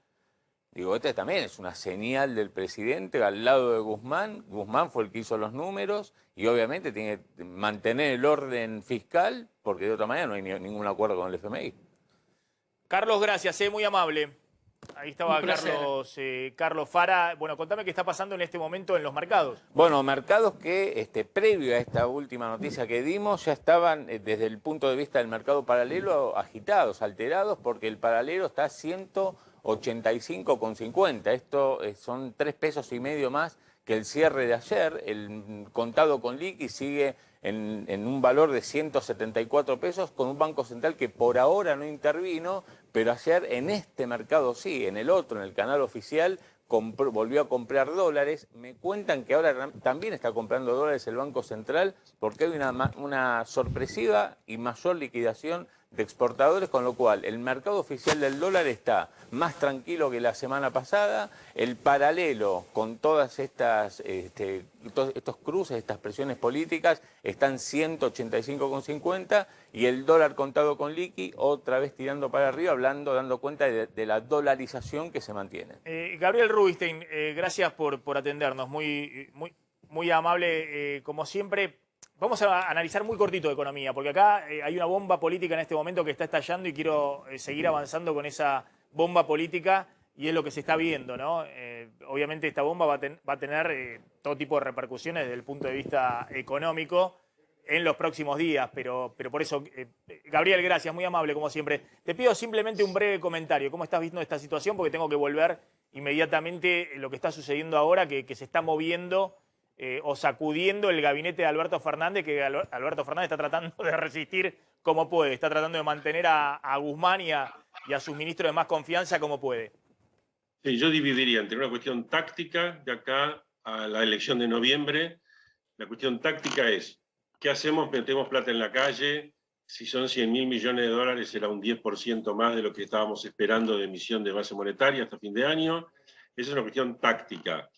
Digo, esta también es una señal del presidente al lado de Guzmán. Guzmán fue el que hizo los números y obviamente tiene que mantener el orden fiscal porque de otra manera no hay ningún acuerdo con el FMI. Carlos, gracias, muy amable. Ahí estaba Carlos Fara. Bueno, contame qué está pasando en este momento en los mercados. Bueno, mercados que previo a esta última noticia que dimos ya estaban desde el punto de vista del mercado paralelo agitados, alterados, porque el paralelo está a 185,50. Esto son 3,5 pesos más que el cierre de ayer. El contado con liqui sigue en un valor de 174 pesos con un Banco Central que por ahora no intervino, pero ayer en este mercado sí, en el otro, en el canal oficial, volvió a comprar dólares. Me cuentan que ahora también está comprando dólares el Banco Central porque hay una sorpresiva y mayor liquidación de exportadores, con lo cual el mercado oficial del dólar está más tranquilo que la semana pasada. El paralelo con todas estas estos cruces, estas presiones políticas, están 185,50 y el dólar contado con liqui otra vez tirando para arriba, dando cuenta de la dolarización que se mantiene. Gabriel Rubinstein, gracias por atendernos, muy amable como siempre. Vamos a analizar muy cortito de economía, porque acá hay una bomba política en este momento que está estallando y quiero seguir avanzando con esa bomba política y es lo que se está viendo, ¿no? Obviamente esta bomba va a tener todo tipo de repercusiones desde el punto de vista económico en los próximos días, pero por eso, Gabriel, gracias, muy amable como siempre. Te pido simplemente un breve comentario. ¿Cómo estás viendo esta situación? Porque tengo que volver inmediatamente lo que está sucediendo ahora, que se está moviendo o sacudiendo el gabinete de Alberto Fernández, que Alberto Fernández está tratando de resistir como puede, está tratando de mantener a Guzmán y a sus ministros de más confianza como puede. Sí, yo dividiría entre una cuestión táctica de acá a la elección de noviembre. La cuestión táctica es, ¿qué hacemos? Metemos plata en la calle. Si son 100.000 millones de dólares, será un 10% más de lo que estábamos esperando de emisión de base monetaria hasta fin de año. Esa es una cuestión táctica.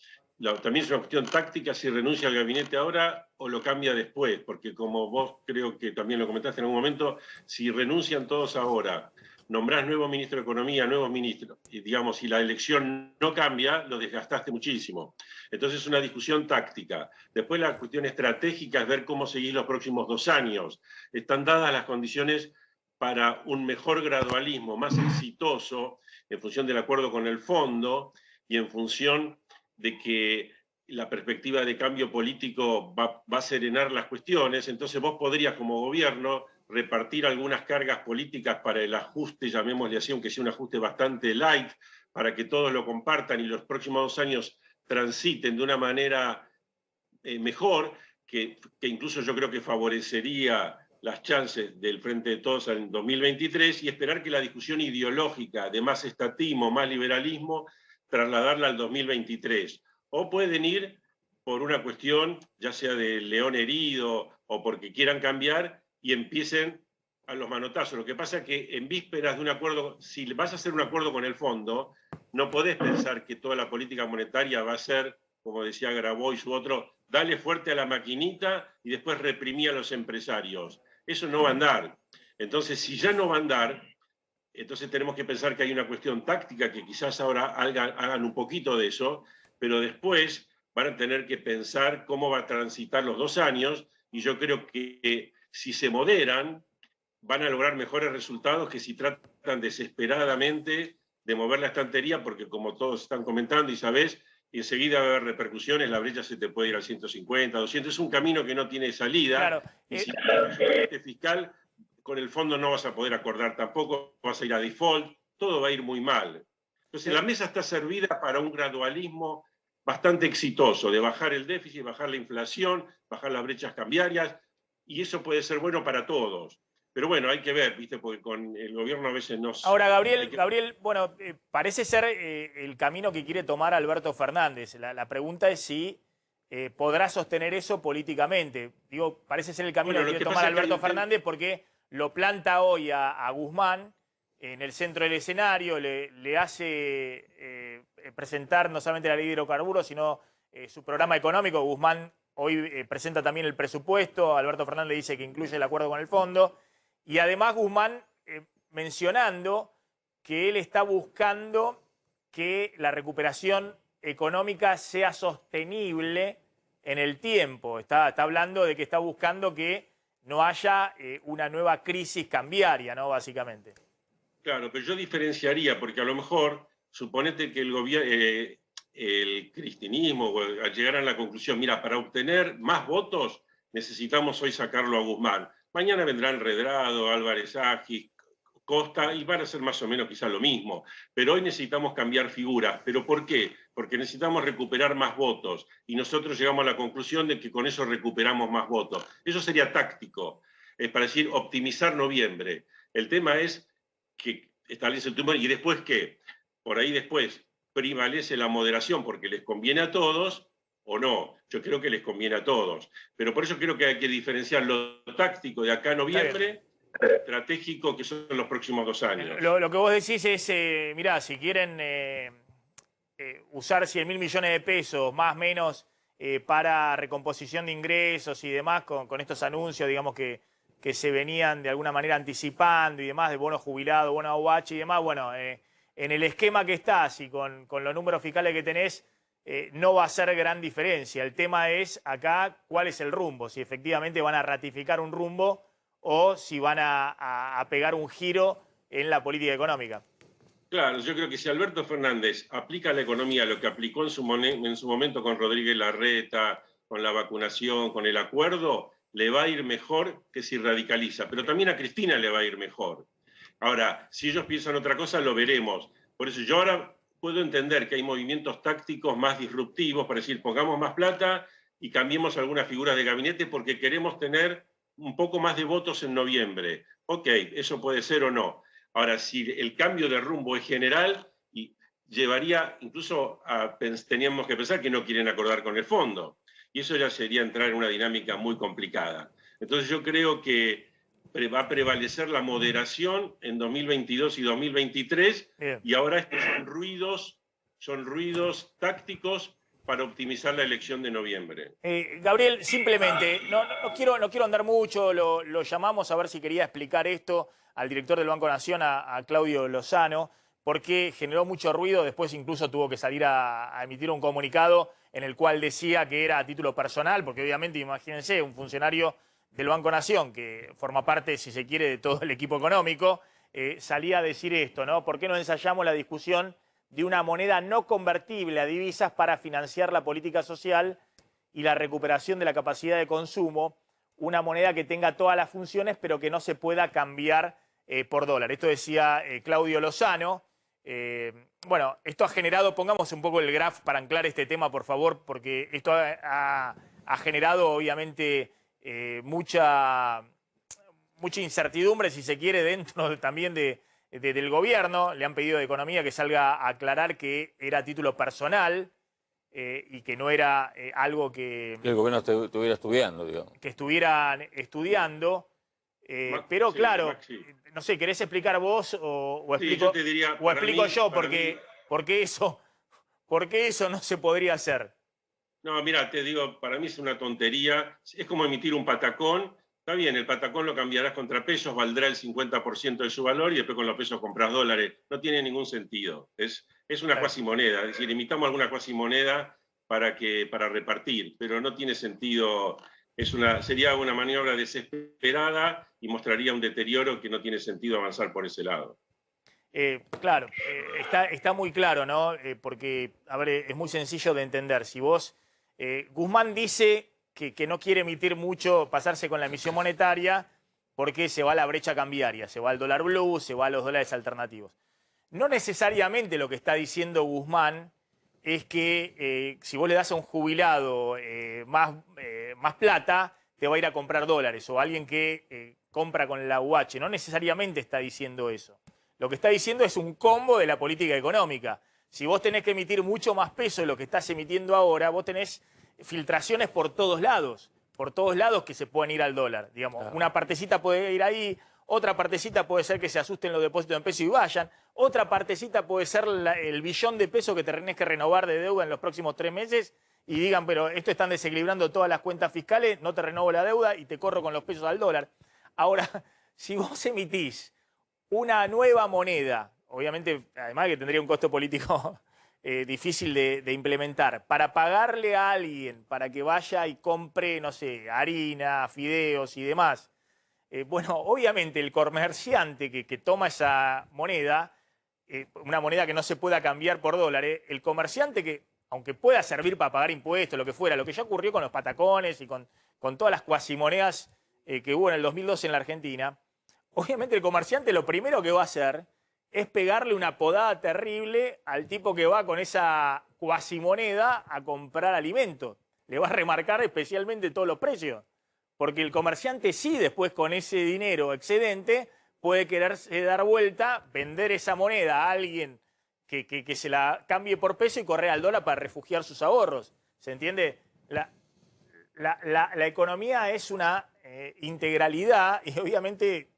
También es una cuestión táctica si renuncia al gabinete ahora o lo cambia después, porque como vos creo que también lo comentaste en algún momento, si renuncian todos ahora, nombrás nuevo ministro de Economía, nuevos ministros, y digamos, si la elección no cambia, lo desgastaste muchísimo. Entonces es una discusión táctica. Después la cuestión estratégica es ver cómo seguir los próximos 2 años. Están dadas las condiciones para un mejor gradualismo, más exitoso, en función del acuerdo con el fondo y en función de que la perspectiva de cambio político va a serenar las cuestiones. Entonces vos podrías como gobierno repartir algunas cargas políticas para el ajuste, llamémosle así, aunque sea un ajuste bastante light, para que todos lo compartan y los próximos 2 años transiten de una manera mejor, que incluso yo creo que favorecería las chances del Frente de Todos en 2023, y esperar que la discusión ideológica de más estatismo, más liberalismo, trasladarla al 2023. O pueden ir por una cuestión, ya sea de león herido o porque quieran cambiar, y empiecen a los manotazos. Lo que pasa es que en vísperas de un acuerdo, si vas a hacer un acuerdo con el fondo, no podés pensar que toda la política monetaria va a ser, como decía Grabois u otro, dale fuerte a la maquinita y después reprimí a los empresarios. Eso no va a andar. Entonces, si ya no va a andar, entonces tenemos que pensar que hay una cuestión táctica, que quizás ahora hagan un poquito de eso, pero después van a tener que pensar cómo va a transitar los 2 años, y yo creo que si se moderan, van a lograr mejores resultados que si tratan desesperadamente de mover la estantería, porque como todos están comentando y sabés, enseguida va a haber repercusiones, la brecha se te puede ir al 150, 200, es un camino que no tiene salida, Claro. Y si el fiscal, con el fondo no vas a poder acordar tampoco, vas a ir a default, todo va a ir muy mal. Entonces la mesa está servida para un gradualismo bastante exitoso, de bajar el déficit, bajar la inflación, bajar las brechas cambiarias, y eso puede ser bueno para todos. Pero bueno, hay que ver, ¿viste? Porque con el gobierno a veces no... Ahora, Gabriel, bueno, parece ser el camino que quiere tomar Alberto Fernández. La pregunta es si podrá sostener eso políticamente. Digo, parece ser el camino que quiere tomar Alberto Fernández porque lo planta hoy a Guzmán en el centro del escenario, le hace presentar no solamente la ley de hidrocarburos, sino su programa económico. Guzmán hoy presenta también el presupuesto, Alberto Fernández dice que incluye el acuerdo con el fondo. Y además Guzmán mencionando que él está buscando que la recuperación económica sea sostenible en el tiempo. Está hablando de que está buscando que no haya una nueva crisis cambiaria, ¿no? Básicamente. Claro, pero yo diferenciaría, porque a lo mejor, suponete que el cristianismo llegaran a la conclusión, mira, para obtener más votos necesitamos hoy sacarlo a Guzmán. Mañana vendrán Redrado, Álvarez Agis, Costa, y van a ser más o menos quizá lo mismo. Pero hoy necesitamos cambiar figuras. ¿Pero por qué? Porque necesitamos recuperar más votos. Y nosotros llegamos a la conclusión de que con eso recuperamos más votos. Eso sería táctico. Es para decir, optimizar noviembre. El tema es que establece el tumor. ¿Y después qué? Por ahí después prevalece la moderación porque les conviene a todos, o no. Yo creo que les conviene a todos. Pero por eso creo que hay que diferenciar lo táctico de acá a noviembre, estratégico, que son los próximos 2 años. Lo que vos decís es, mirá, si quieren usar 100.000 millones de pesos, más o menos, para recomposición de ingresos y demás, con estos anuncios, digamos, que se venían de alguna manera anticipando y demás, de bono jubilado, bono AUH y demás, bueno, en el esquema que estás y con los números fiscales que tenés, no va a ser gran diferencia. El tema es acá cuál es el rumbo, si efectivamente van a ratificar un rumbo o si van a pegar un giro en la política económica. Claro, yo creo que si Alberto Fernández aplica a la economía lo que aplicó en su momento con Rodríguez Larreta, con la vacunación, con el acuerdo, le va a ir mejor que si radicaliza. Pero también a Cristina le va a ir mejor. Ahora, si ellos piensan otra cosa, lo veremos. Por eso yo ahora puedo entender que hay movimientos tácticos más disruptivos para decir, pongamos más plata y cambiemos algunas figuras de gabinete porque queremos tener un poco más de votos en noviembre. Ok, eso puede ser o no. Ahora, si el cambio de rumbo es general, y llevaría incluso teníamos que pensar que no quieren acordar con el fondo. Y eso ya sería entrar en una dinámica muy complicada. Entonces yo creo que va a prevalecer la moderación en 2022 y 2023. Bien. Y ahora estos son ruidos tácticos para optimizar la elección de noviembre. Gabriel, simplemente, no quiero andar mucho, lo llamamos a ver si quería explicar esto al director del Banco Nación, a Claudio Lozano, porque generó mucho ruido, después incluso tuvo que salir a emitir un comunicado en el cual decía que era a título personal, porque obviamente, imagínense, un funcionario del Banco Nación, que forma parte, si se quiere, de todo el equipo económico, salía a decir esto, ¿no? ¿Por qué no ensayamos la discusión de una moneda no convertible a divisas para financiar la política social y la recuperación de la capacidad de consumo? Una moneda que tenga todas las funciones, pero que no se pueda cambiar por dólar. Esto decía Claudio Lozano. Bueno, esto ha generado, pongamos un poco el graph para anclar este tema, por favor, porque esto ha generado, obviamente, mucha incertidumbre, si se quiere, dentro también del gobierno. Le han pedido de Economía que salga a aclarar que era a título personal y que no era algo que el gobierno estuviera estudiando, digamos. Que estuvieran estudiando. Pero Sí, claro, Maxi. no sé, ¿querés explicar vos o Sí, explico, yo te diría, o para explico mí- yo? para Porque eso no se podría hacer. No, mira, te digo, para mí es una tontería. Es como emitir un patacón. Está bien, el patacón lo cambiarás contra pesos, valdrá el 50% de su valor y después con los pesos compras dólares. No tiene ningún sentido. Es una Claro. cuasimoneda. Es decir, imitamos alguna cuasimoneda para repartir, pero no tiene sentido. Sería una maniobra desesperada y mostraría un deterioro que no tiene sentido avanzar por ese lado. Claro, está muy claro, ¿no? Porque, a ver, es muy sencillo de entender. Si vos, Guzmán dice que no quiere emitir mucho, pasarse con la emisión monetaria, porque se va a la brecha cambiaria, se va al dólar blue, se va a los dólares alternativos. No necesariamente lo que está diciendo Guzmán es que si vos le das a un jubilado más plata, te va a ir a comprar dólares, o alguien que compra con la UH. No necesariamente está diciendo eso. Lo que está diciendo es un combo de la política económica. Si vos tenés que emitir mucho más peso de lo que estás emitiendo ahora, vos tenés filtraciones por todos lados que se pueden ir al dólar. Digamos, una partecita puede ir ahí, otra partecita puede ser que se asusten los depósitos en pesos y vayan, otra partecita puede ser el billón de pesos que te tenés que renovar de deuda en los próximos 3 meses y digan, pero esto están desequilibrando todas las cuentas fiscales, no te renovo la deuda y te corro con los pesos al dólar. Ahora, si vos emitís una nueva moneda, obviamente, además que tendría un costo político difícil de implementar, para pagarle a alguien para que vaya y compre, no sé, harina, fideos y demás, bueno, obviamente el comerciante que toma esa moneda, una moneda que no se pueda cambiar por dólares, el comerciante que, aunque pueda servir para pagar impuestos, lo que fuera, lo que ya ocurrió con los patacones y con todas las cuasimonedas que hubo en el 2012 en la Argentina, obviamente el comerciante lo primero que va a hacer es pegarle una podada terrible al tipo que va con esa cuasimoneda a comprar alimentos. Le va a remarcar especialmente todos los precios. Porque el comerciante sí después con ese dinero excedente puede quererse dar vuelta, vender esa moneda a alguien que se la cambie por peso y correr al dólar para refugiar sus ahorros. ¿Se entiende? La economía es una integralidad y obviamente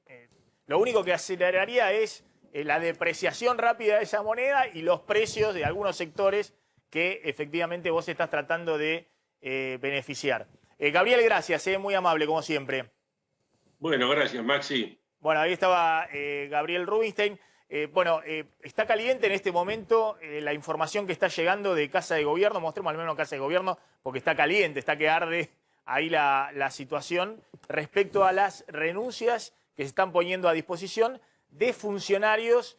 lo único que aceleraría es la depreciación rápida de esa moneda y los precios de algunos sectores que efectivamente vos estás tratando de beneficiar. Gabriel, gracias, muy amable como siempre. Bueno, gracias, Maxi. Bueno, ahí estaba Gabriel Rubinstein. Está caliente en este momento la información que está llegando de Casa de Gobierno. Mostremos al menos Casa de Gobierno porque está caliente, está que arde ahí la situación respecto a las renuncias que se están poniendo a disposición de funcionarios,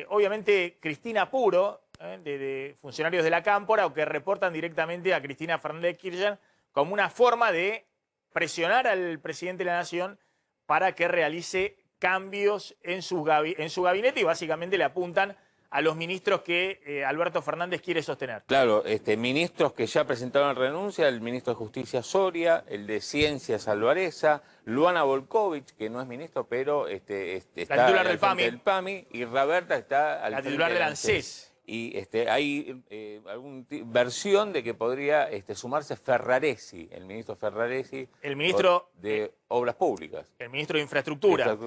obviamente Cristina Puro, de funcionarios de la Cámpora, o que reportan directamente a Cristina Fernández de Kirchner como una forma de presionar al presidente de la Nación para que realice cambios en su gabinete y básicamente le apuntan a los ministros que Alberto Fernández quiere sostener. Claro, ministros que ya presentaron renuncia, el ministro de Justicia Soria, el de Ciencias Alvareza, Luana Volkovich, que no es ministro, pero está la titular al frente del PAMI, y Raberta está al la frente titular del ANSES. ANSES. Y hay alguna versión de que podría sumarse Ferraresi, el ministro Ferraresi, el ministro de Obras Públicas. El ministro de Infraestructura.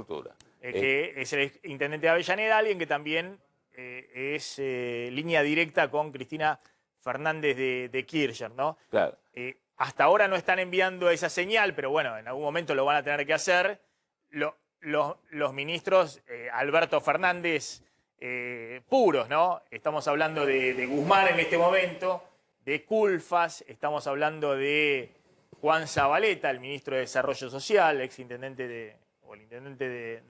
Que es el intendente de Avellaneda, alguien que también es línea directa con Cristina Fernández de Kirchner, ¿no? Claro. Hasta ahora no están enviando esa señal, pero bueno, en algún momento lo van a tener que hacer. Los ministros Alberto Fernández puros, ¿no? Estamos hablando de Guzmán en este momento, de Culfas, estamos hablando de Juan Zabaleta, el ministro de Desarrollo Social, el intendente de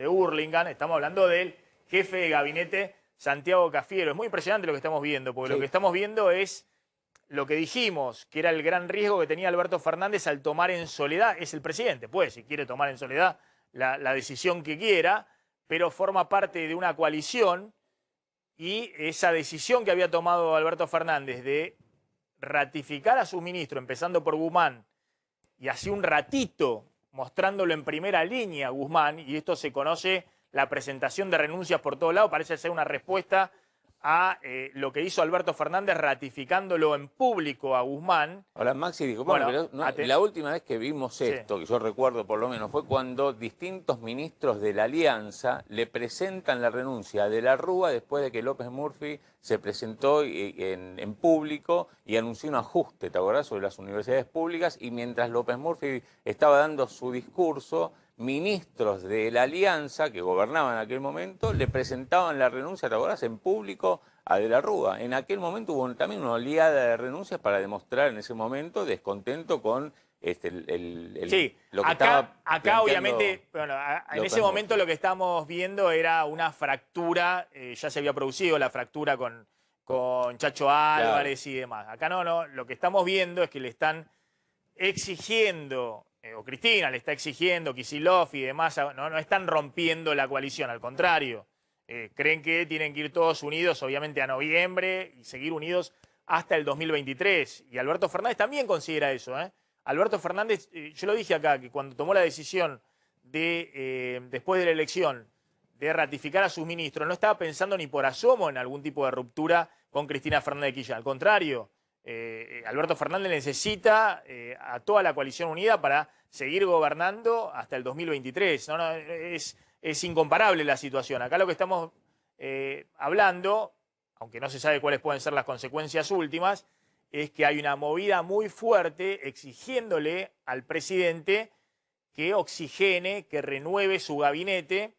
Hurlingham, estamos hablando del jefe de gabinete Santiago Cafiero. Es muy impresionante lo que estamos viendo, porque lo que estamos viendo es lo que dijimos, que era el gran riesgo que tenía Alberto Fernández al tomar en soledad. Es el presidente, pues, si quiere tomar en soledad la decisión que quiera, pero forma parte de una coalición y esa decisión que había tomado Alberto Fernández de ratificar a su ministro, empezando por Guzmán, y hace un ratito mostrándolo en primera línea Guzmán, y esto se conoce, la presentación de renuncias por todos lados, parece ser una respuesta a lo que hizo Alberto Fernández ratificándolo en público a Guzmán. Ahora Maxi dijo, Bueno, pero la última vez que vimos esto, que yo recuerdo por lo menos, fue cuando distintos ministros de la Alianza le presentan la renuncia a De la Rúa después de que López Murphy se presentó en público y anunció un ajuste, ¿te acordás?, sobre las universidades públicas, y mientras López Murphy estaba dando su discurso, ministros de la Alianza, que gobernaban en aquel momento, le presentaban la renuncia, ¿te acordás?, en público a De la Rúa. En aquel momento hubo también una oleada de renuncias para demostrar en ese momento descontento con Sí, lo que acá obviamente, bueno, en ese momento lo que estamos viendo era una fractura, ya se había producido la fractura con Chacho Álvarez y demás. Acá no, lo que estamos viendo es que le están exigiendo, o Cristina le está exigiendo, Kicillof y demás, no están rompiendo la coalición, al contrario. Creen que tienen que ir todos unidos, obviamente, a noviembre y seguir unidos hasta el 2023. Y Alberto Fernández también considera eso, ¿eh? Alberto Fernández, yo lo dije acá, que cuando tomó la decisión de, después de la elección, de ratificar a sus ministros, no estaba pensando ni por asomo en algún tipo de ruptura con Cristina Fernández de Kirchner. Al contrario, Alberto Fernández necesita a toda la coalición unida para seguir gobernando hasta el 2023. Es incomparable la situación. Acá lo que estamos hablando, aunque no se sabe cuáles pueden ser las consecuencias últimas, es que hay una movida muy fuerte exigiéndole al presidente que oxigene, que renueve su gabinete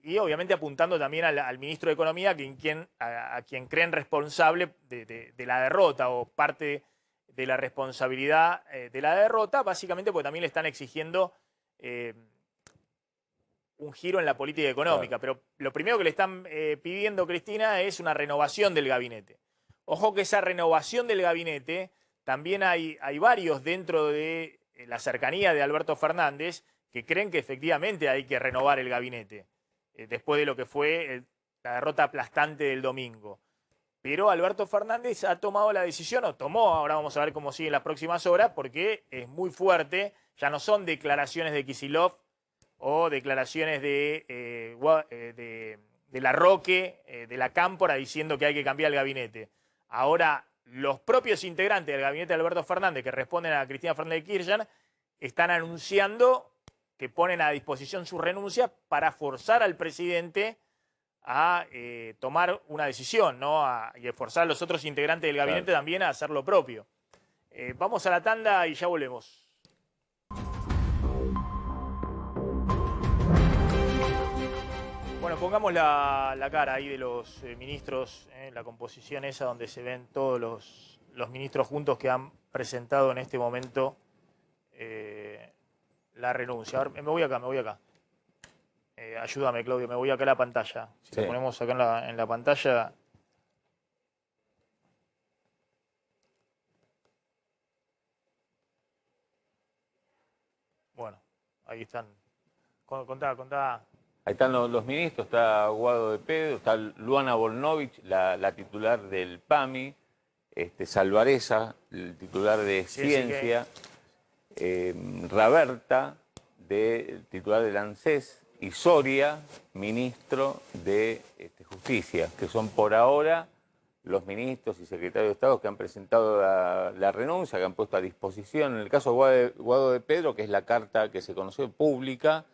y obviamente apuntando también al ministro de Economía, a quien creen responsable de la derrota o parte de la responsabilidad de la derrota, básicamente porque también le están exigiendo un giro en la política económica. Claro. Pero lo primero que le están pidiendo, Cristina, es una renovación del gabinete. Ojo que esa renovación del gabinete, también hay varios dentro de la cercanía de Alberto Fernández que creen que efectivamente hay que renovar el gabinete, después de lo que fue la derrota aplastante del domingo. Pero Alberto Fernández ha tomado la decisión, ahora vamos a ver cómo sigue en las próximas horas, porque es muy fuerte, ya no son declaraciones de Kicillof o declaraciones de Larroque, de la Cámpora, diciendo que hay que cambiar el gabinete. Ahora, los propios integrantes del gabinete de Alberto Fernández, que responden a Cristina Fernández de Kirchner, están anunciando que ponen a disposición su renuncia para forzar al presidente a tomar una decisión, ¿no? Y forzar a los otros integrantes del gabinete también a hacer lo propio. Vamos a la tanda y ya volvemos. Bueno, pongamos la cara ahí de los ministros, la composición esa donde se ven todos los ministros juntos que han presentado en este momento la renuncia. Ahora, me voy acá. Ayúdame, Claudio, me voy acá a la pantalla. Si lo ponemos acá en la pantalla. Bueno, ahí están. Contá. Ahí están los ministros, está Guado de Pedro, está Luana Volnovich, la titular del PAMI, Salvareza, el titular de Ciencia, Raberta, titular del ANSES, y Soria, ministro de Justicia, que son por ahora los ministros y secretarios de Estado que han presentado la renuncia, que han puesto a disposición. En el caso de Guado de Pedro, que es la carta que se conoció pública,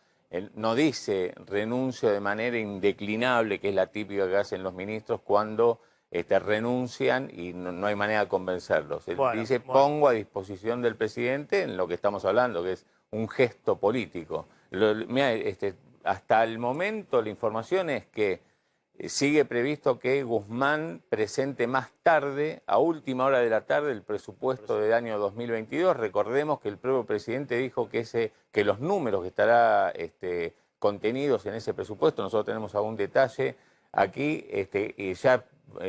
no dice renuncio de manera indeclinable, que es la típica que hacen los ministros cuando renuncian y no hay manera de convencerlos. Él dice, pongo a disposición del presidente en lo que estamos hablando, que es un gesto político. Hasta el momento la información es que sigue previsto que Guzmán presente más tarde, a última hora de la tarde, el presupuesto del año 2022. Recordemos que el propio presidente dijo que los números que estarán contenidos en ese presupuesto, nosotros tenemos algún detalle aquí, y ya,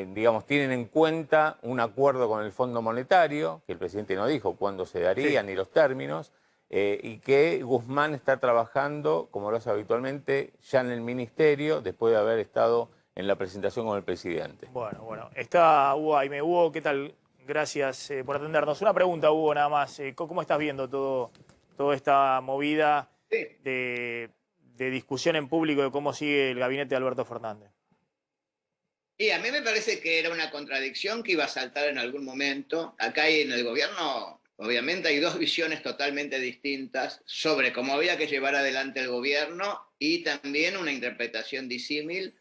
digamos, tienen en cuenta un acuerdo con el Fondo Monetario, que el presidente no dijo cuándo se darían ni los términos, y que Guzmán está trabajando, como lo hace habitualmente, ya en el ministerio, después de haber estado en la presentación con el presidente. Bueno, está Hugo Aime. Hugo, ¿qué tal? Gracias por atendernos. Una pregunta, Hugo, nada más. ¿Cómo estás viendo toda esta movida de discusión en público de cómo sigue el gabinete de Alberto Fernández? Y a mí me parece que era una contradicción que iba a saltar en algún momento. Acá en el gobierno, obviamente, hay dos visiones totalmente distintas sobre cómo había que llevar adelante el gobierno y también una interpretación disímil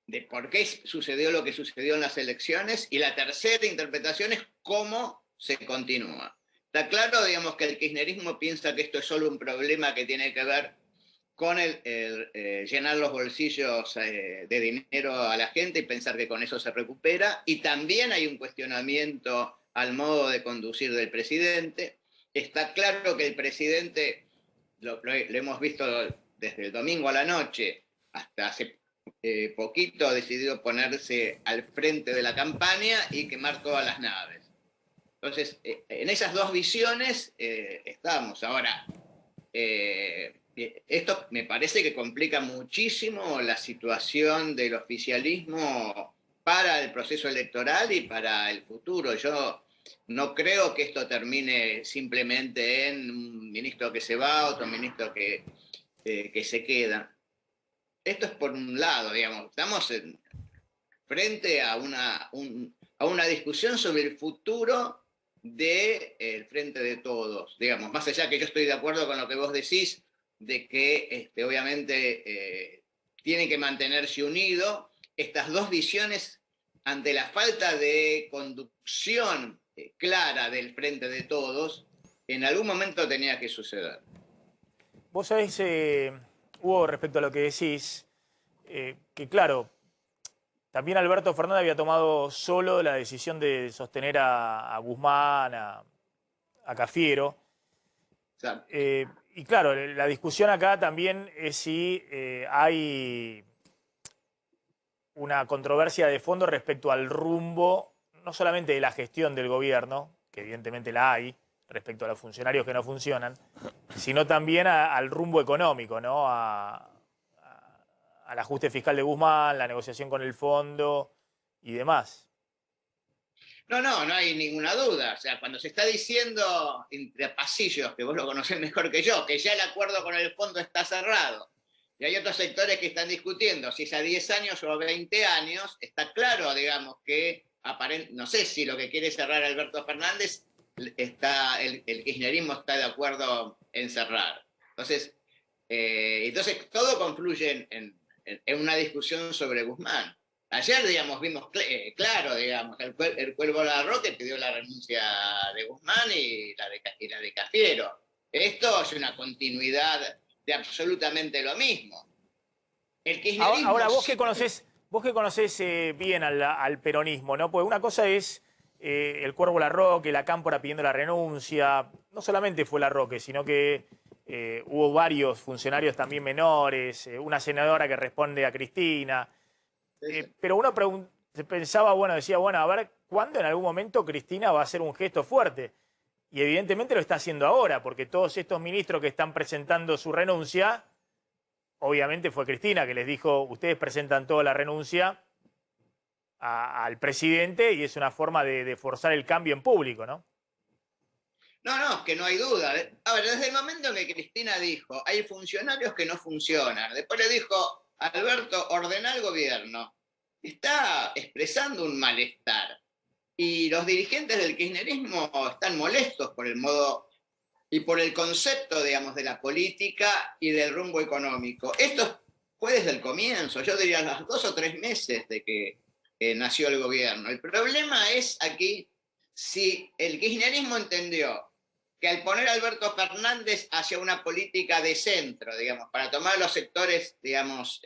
de por qué sucedió lo que sucedió en las elecciones. Y la tercera interpretación es cómo se continúa. Está claro, digamos, que el kirchnerismo piensa que esto es solo un problema que tiene que ver con llenar los bolsillos de dinero a la gente y pensar que con eso se recupera. Y también hay un cuestionamiento al modo de conducir del presidente. Está claro que el presidente, lo hemos visto desde el domingo a la noche, hasta hace poquito ha decidido ponerse al frente de la campaña y quemar todas las naves. Entonces, en esas dos visiones estamos. Ahora, esto me parece que complica muchísimo la situación del oficialismo para el proceso electoral y para el futuro. Yo no creo que esto termine simplemente en un ministro que se va, otro ministro que se queda. Esto es por un lado, digamos, estamos frente a una discusión sobre el futuro del Frente de Todos, digamos, más allá que yo estoy de acuerdo con lo que vos decís, de que obviamente tiene que mantenerse unido. Estas dos visiones, ante la falta de conducción clara del Frente de Todos, en algún momento tenía que suceder. Vos sabés, Hugo, respecto a lo que decís, que claro, también Alberto Fernández había tomado solo la decisión de sostener a Guzmán, a Cafiero. Claro. Y claro, la discusión acá también es si hay una controversia de fondo respecto al rumbo, no solamente de la gestión del gobierno, que evidentemente la hay, respecto a los funcionarios que no funcionan, sino también al rumbo económico, ¿no? Al ajuste fiscal de Guzmán, la negociación con el fondo y demás. No hay ninguna duda. O sea, cuando se está diciendo entre pasillos, que vos lo conocés mejor que yo, que ya el acuerdo con el fondo está cerrado, y hay otros sectores que están discutiendo si es a 10 años o a 20 años, está claro, digamos, que no sé si lo que quiere cerrar Alberto Fernández, el kirchnerismo está de acuerdo en cerrar. Entonces todo confluye en una discusión sobre Guzmán. Ayer, digamos, vimos claro, digamos, el Cuervo Larroque pidió la renuncia de Guzmán y la de Cafiero. Esto es una continuidad de absolutamente lo mismo. El kirchnerismo... Ahora, vos que conocés bien al peronismo, ¿no? Pues una cosa es el Cuervo Larroque, la Cámpora pidiendo la renuncia. No solamente fue Larroque, sino que hubo varios funcionarios también menores, una senadora que responde a Cristina. Pero uno pensaba, decía, a ver, ¿cuándo en algún momento Cristina va a hacer un gesto fuerte? Y evidentemente lo está haciendo ahora, porque todos estos ministros que están presentando su renuncia, obviamente fue Cristina que les dijo, ustedes presentan toda la renuncia al presidente y es una forma de forzar el cambio en público, ¿no? No, que no hay duda. A ver, desde el momento en que Cristina dijo, hay funcionarios que no funcionan, después le dijo, Alberto, ordena al gobierno, está expresando un malestar. Y los dirigentes del kirchnerismo están molestos por el modo y por el concepto, digamos, de la política y del rumbo económico. Esto fue desde el comienzo, yo diría los 2 o 3 meses de que nació el gobierno. El problema es aquí si el kirchnerismo entendió que al poner a Alberto Fernández hacia una política de centro, digamos, para tomar los sectores, digamos,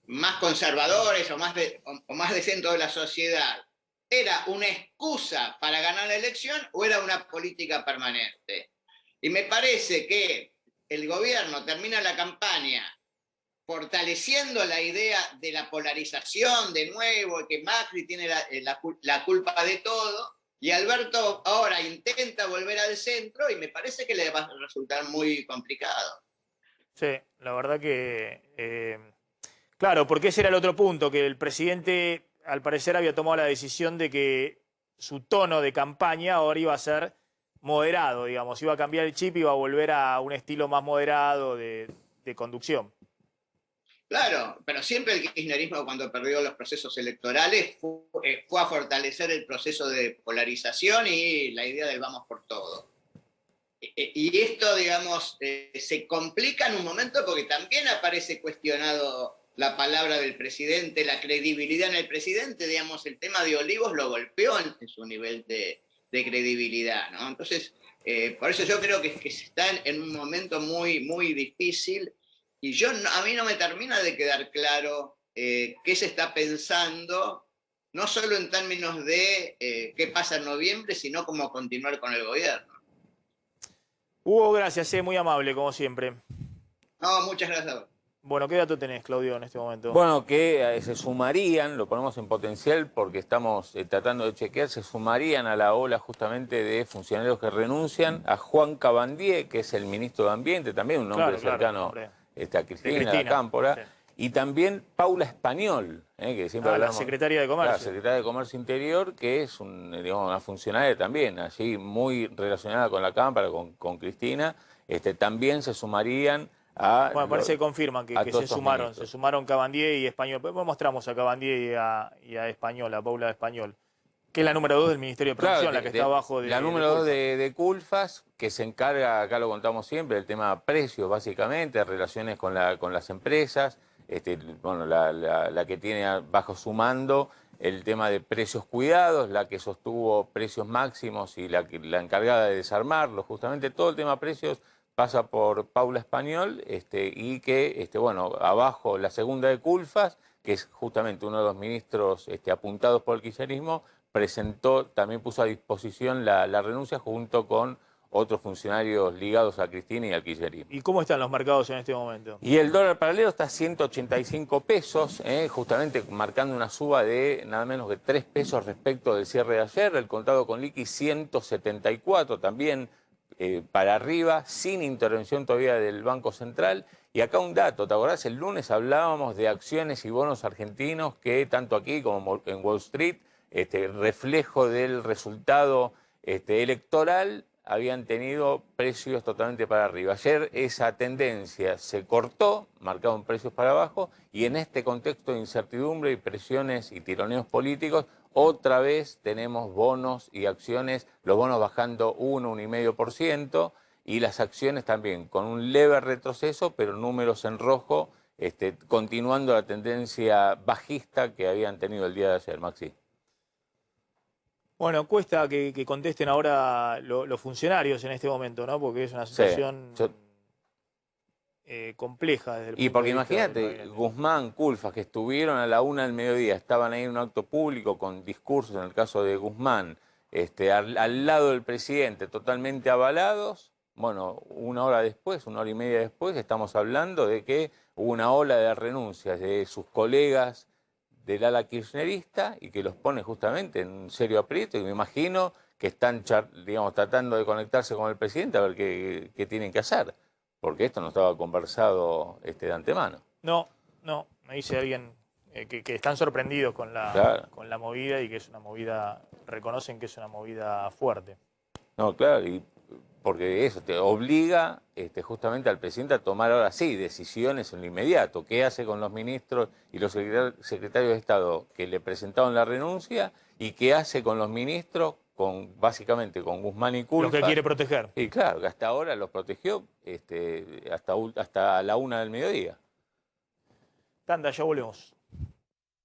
más conservadores o más de centro de la sociedad, ¿era una excusa para ganar la elección o era una política permanente? Y me parece que el gobierno termina la campaña fortaleciendo la idea de la polarización de nuevo, que Macri tiene la culpa de todo, y Alberto ahora intenta volver al centro y me parece que le va a resultar muy complicado. Sí, la verdad que... claro, porque ese era el otro punto, que el presidente al parecer había tomado la decisión de que su tono de campaña ahora iba a ser moderado, digamos, iba a cambiar el chip, iba a volver a un estilo más moderado de conducción. Claro, pero siempre el kirchnerismo, cuando perdió los procesos electorales, fue a fortalecer el proceso de polarización y la idea del vamos por todo. Y esto, digamos, se complica en un momento porque también aparece cuestionado la palabra del presidente, la credibilidad en el presidente, digamos, el tema de Olivos lo golpeó en su nivel de credibilidad, ¿no? Entonces, por eso yo creo que se está en un momento muy, muy difícil. Y a mí no me termina de quedar claro qué se está pensando, no solo en términos de qué pasa en noviembre, sino cómo continuar con el gobierno. Hugo, gracias, muy amable, como siempre. No, muchas gracias. Bueno, ¿qué dato tenés, Claudio, en este momento? Bueno, que se sumarían, lo ponemos en potencial porque estamos tratando de chequear, se sumarían a la ola justamente de funcionarios que renuncian, a Juan Cabandier, que es el ministro de Ambiente, también un hombre cercano a Cristina, la Cámpora, sí. Y también Paula Español, que siempre hablamos, la secretaria de Comercio. La secretaria de Comercio Interior, que es una funcionaria también, allí muy relacionada con la Cámpora, con Cristina, también se sumarían a... Bueno, parece que confirman que se sumaron Cabandier y Español. Pues mostramos a Cabandier y a Español, a Paula Español, que es la número 2 del Ministerio de Producción, la que está abajo de... La número 2 de Culfas, que se encarga, acá lo contamos siempre, del tema de precios, básicamente, relaciones con las empresas, bueno, la que tiene bajo su mando el tema de precios cuidados, la que sostuvo precios máximos y la encargada de desarmarlos, justamente todo el tema de precios pasa por Paula Español, y que, bueno, abajo la segunda de Culfas, que es justamente uno de los ministros apuntados por el kirchnerismo, también puso a disposición la renuncia junto con otros funcionarios ligados a Cristina y al kirchnerismo. ¿Y cómo están los mercados en este momento? Y el dólar paralelo está a 185 pesos, justamente marcando una suba de nada menos que 3 pesos respecto del cierre de ayer. El contado con liqui 174 también para arriba, sin intervención todavía del Banco Central. Y acá un dato, ¿te acordás? El lunes hablábamos de acciones y bonos argentinos que tanto aquí como en Wall Street, reflejo del resultado electoral, habían tenido precios totalmente para arriba. Ayer esa tendencia se cortó, marcaron precios para abajo, y en este contexto de incertidumbre y presiones y tironeos políticos, otra vez tenemos bonos y acciones, los bonos bajando 1,5%, y las acciones también con un leve retroceso, pero números en rojo, continuando la tendencia bajista que habían tenido el día de ayer, Maxi. Bueno, cuesta que contesten ahora los funcionarios en este momento, ¿no? Porque es una situación compleja desde el punto y porque de vista imagínate, Guzmán, Culfas, que estuvieron a la 1 del mediodía, estaban ahí en un acto público con discursos, en el caso de Guzmán, al lado del presidente, totalmente avalados. Bueno, una hora después, 1 hora y media después, estamos hablando de que hubo una ola de renuncias de sus colegas del ala kirchnerista y que los pone justamente en un serio aprieto, y me imagino que están, digamos, tratando de conectarse con el presidente a ver qué tienen que hacer, porque esto no estaba conversado de antemano. No, me dice alguien que están sorprendidos con la movida y que es una movida, reconocen que es una movida fuerte. No, claro, y porque eso te obliga justamente al presidente a tomar ahora sí decisiones en lo inmediato. ¿Qué hace con los ministros y los secretarios de Estado que le presentaron la renuncia? ¿Y qué hace con los ministros, básicamente con Guzmán y Culfas? Los que quiere proteger. Y claro, que hasta ahora los protegió hasta la 1 del mediodía. Tanda, ya volvemos.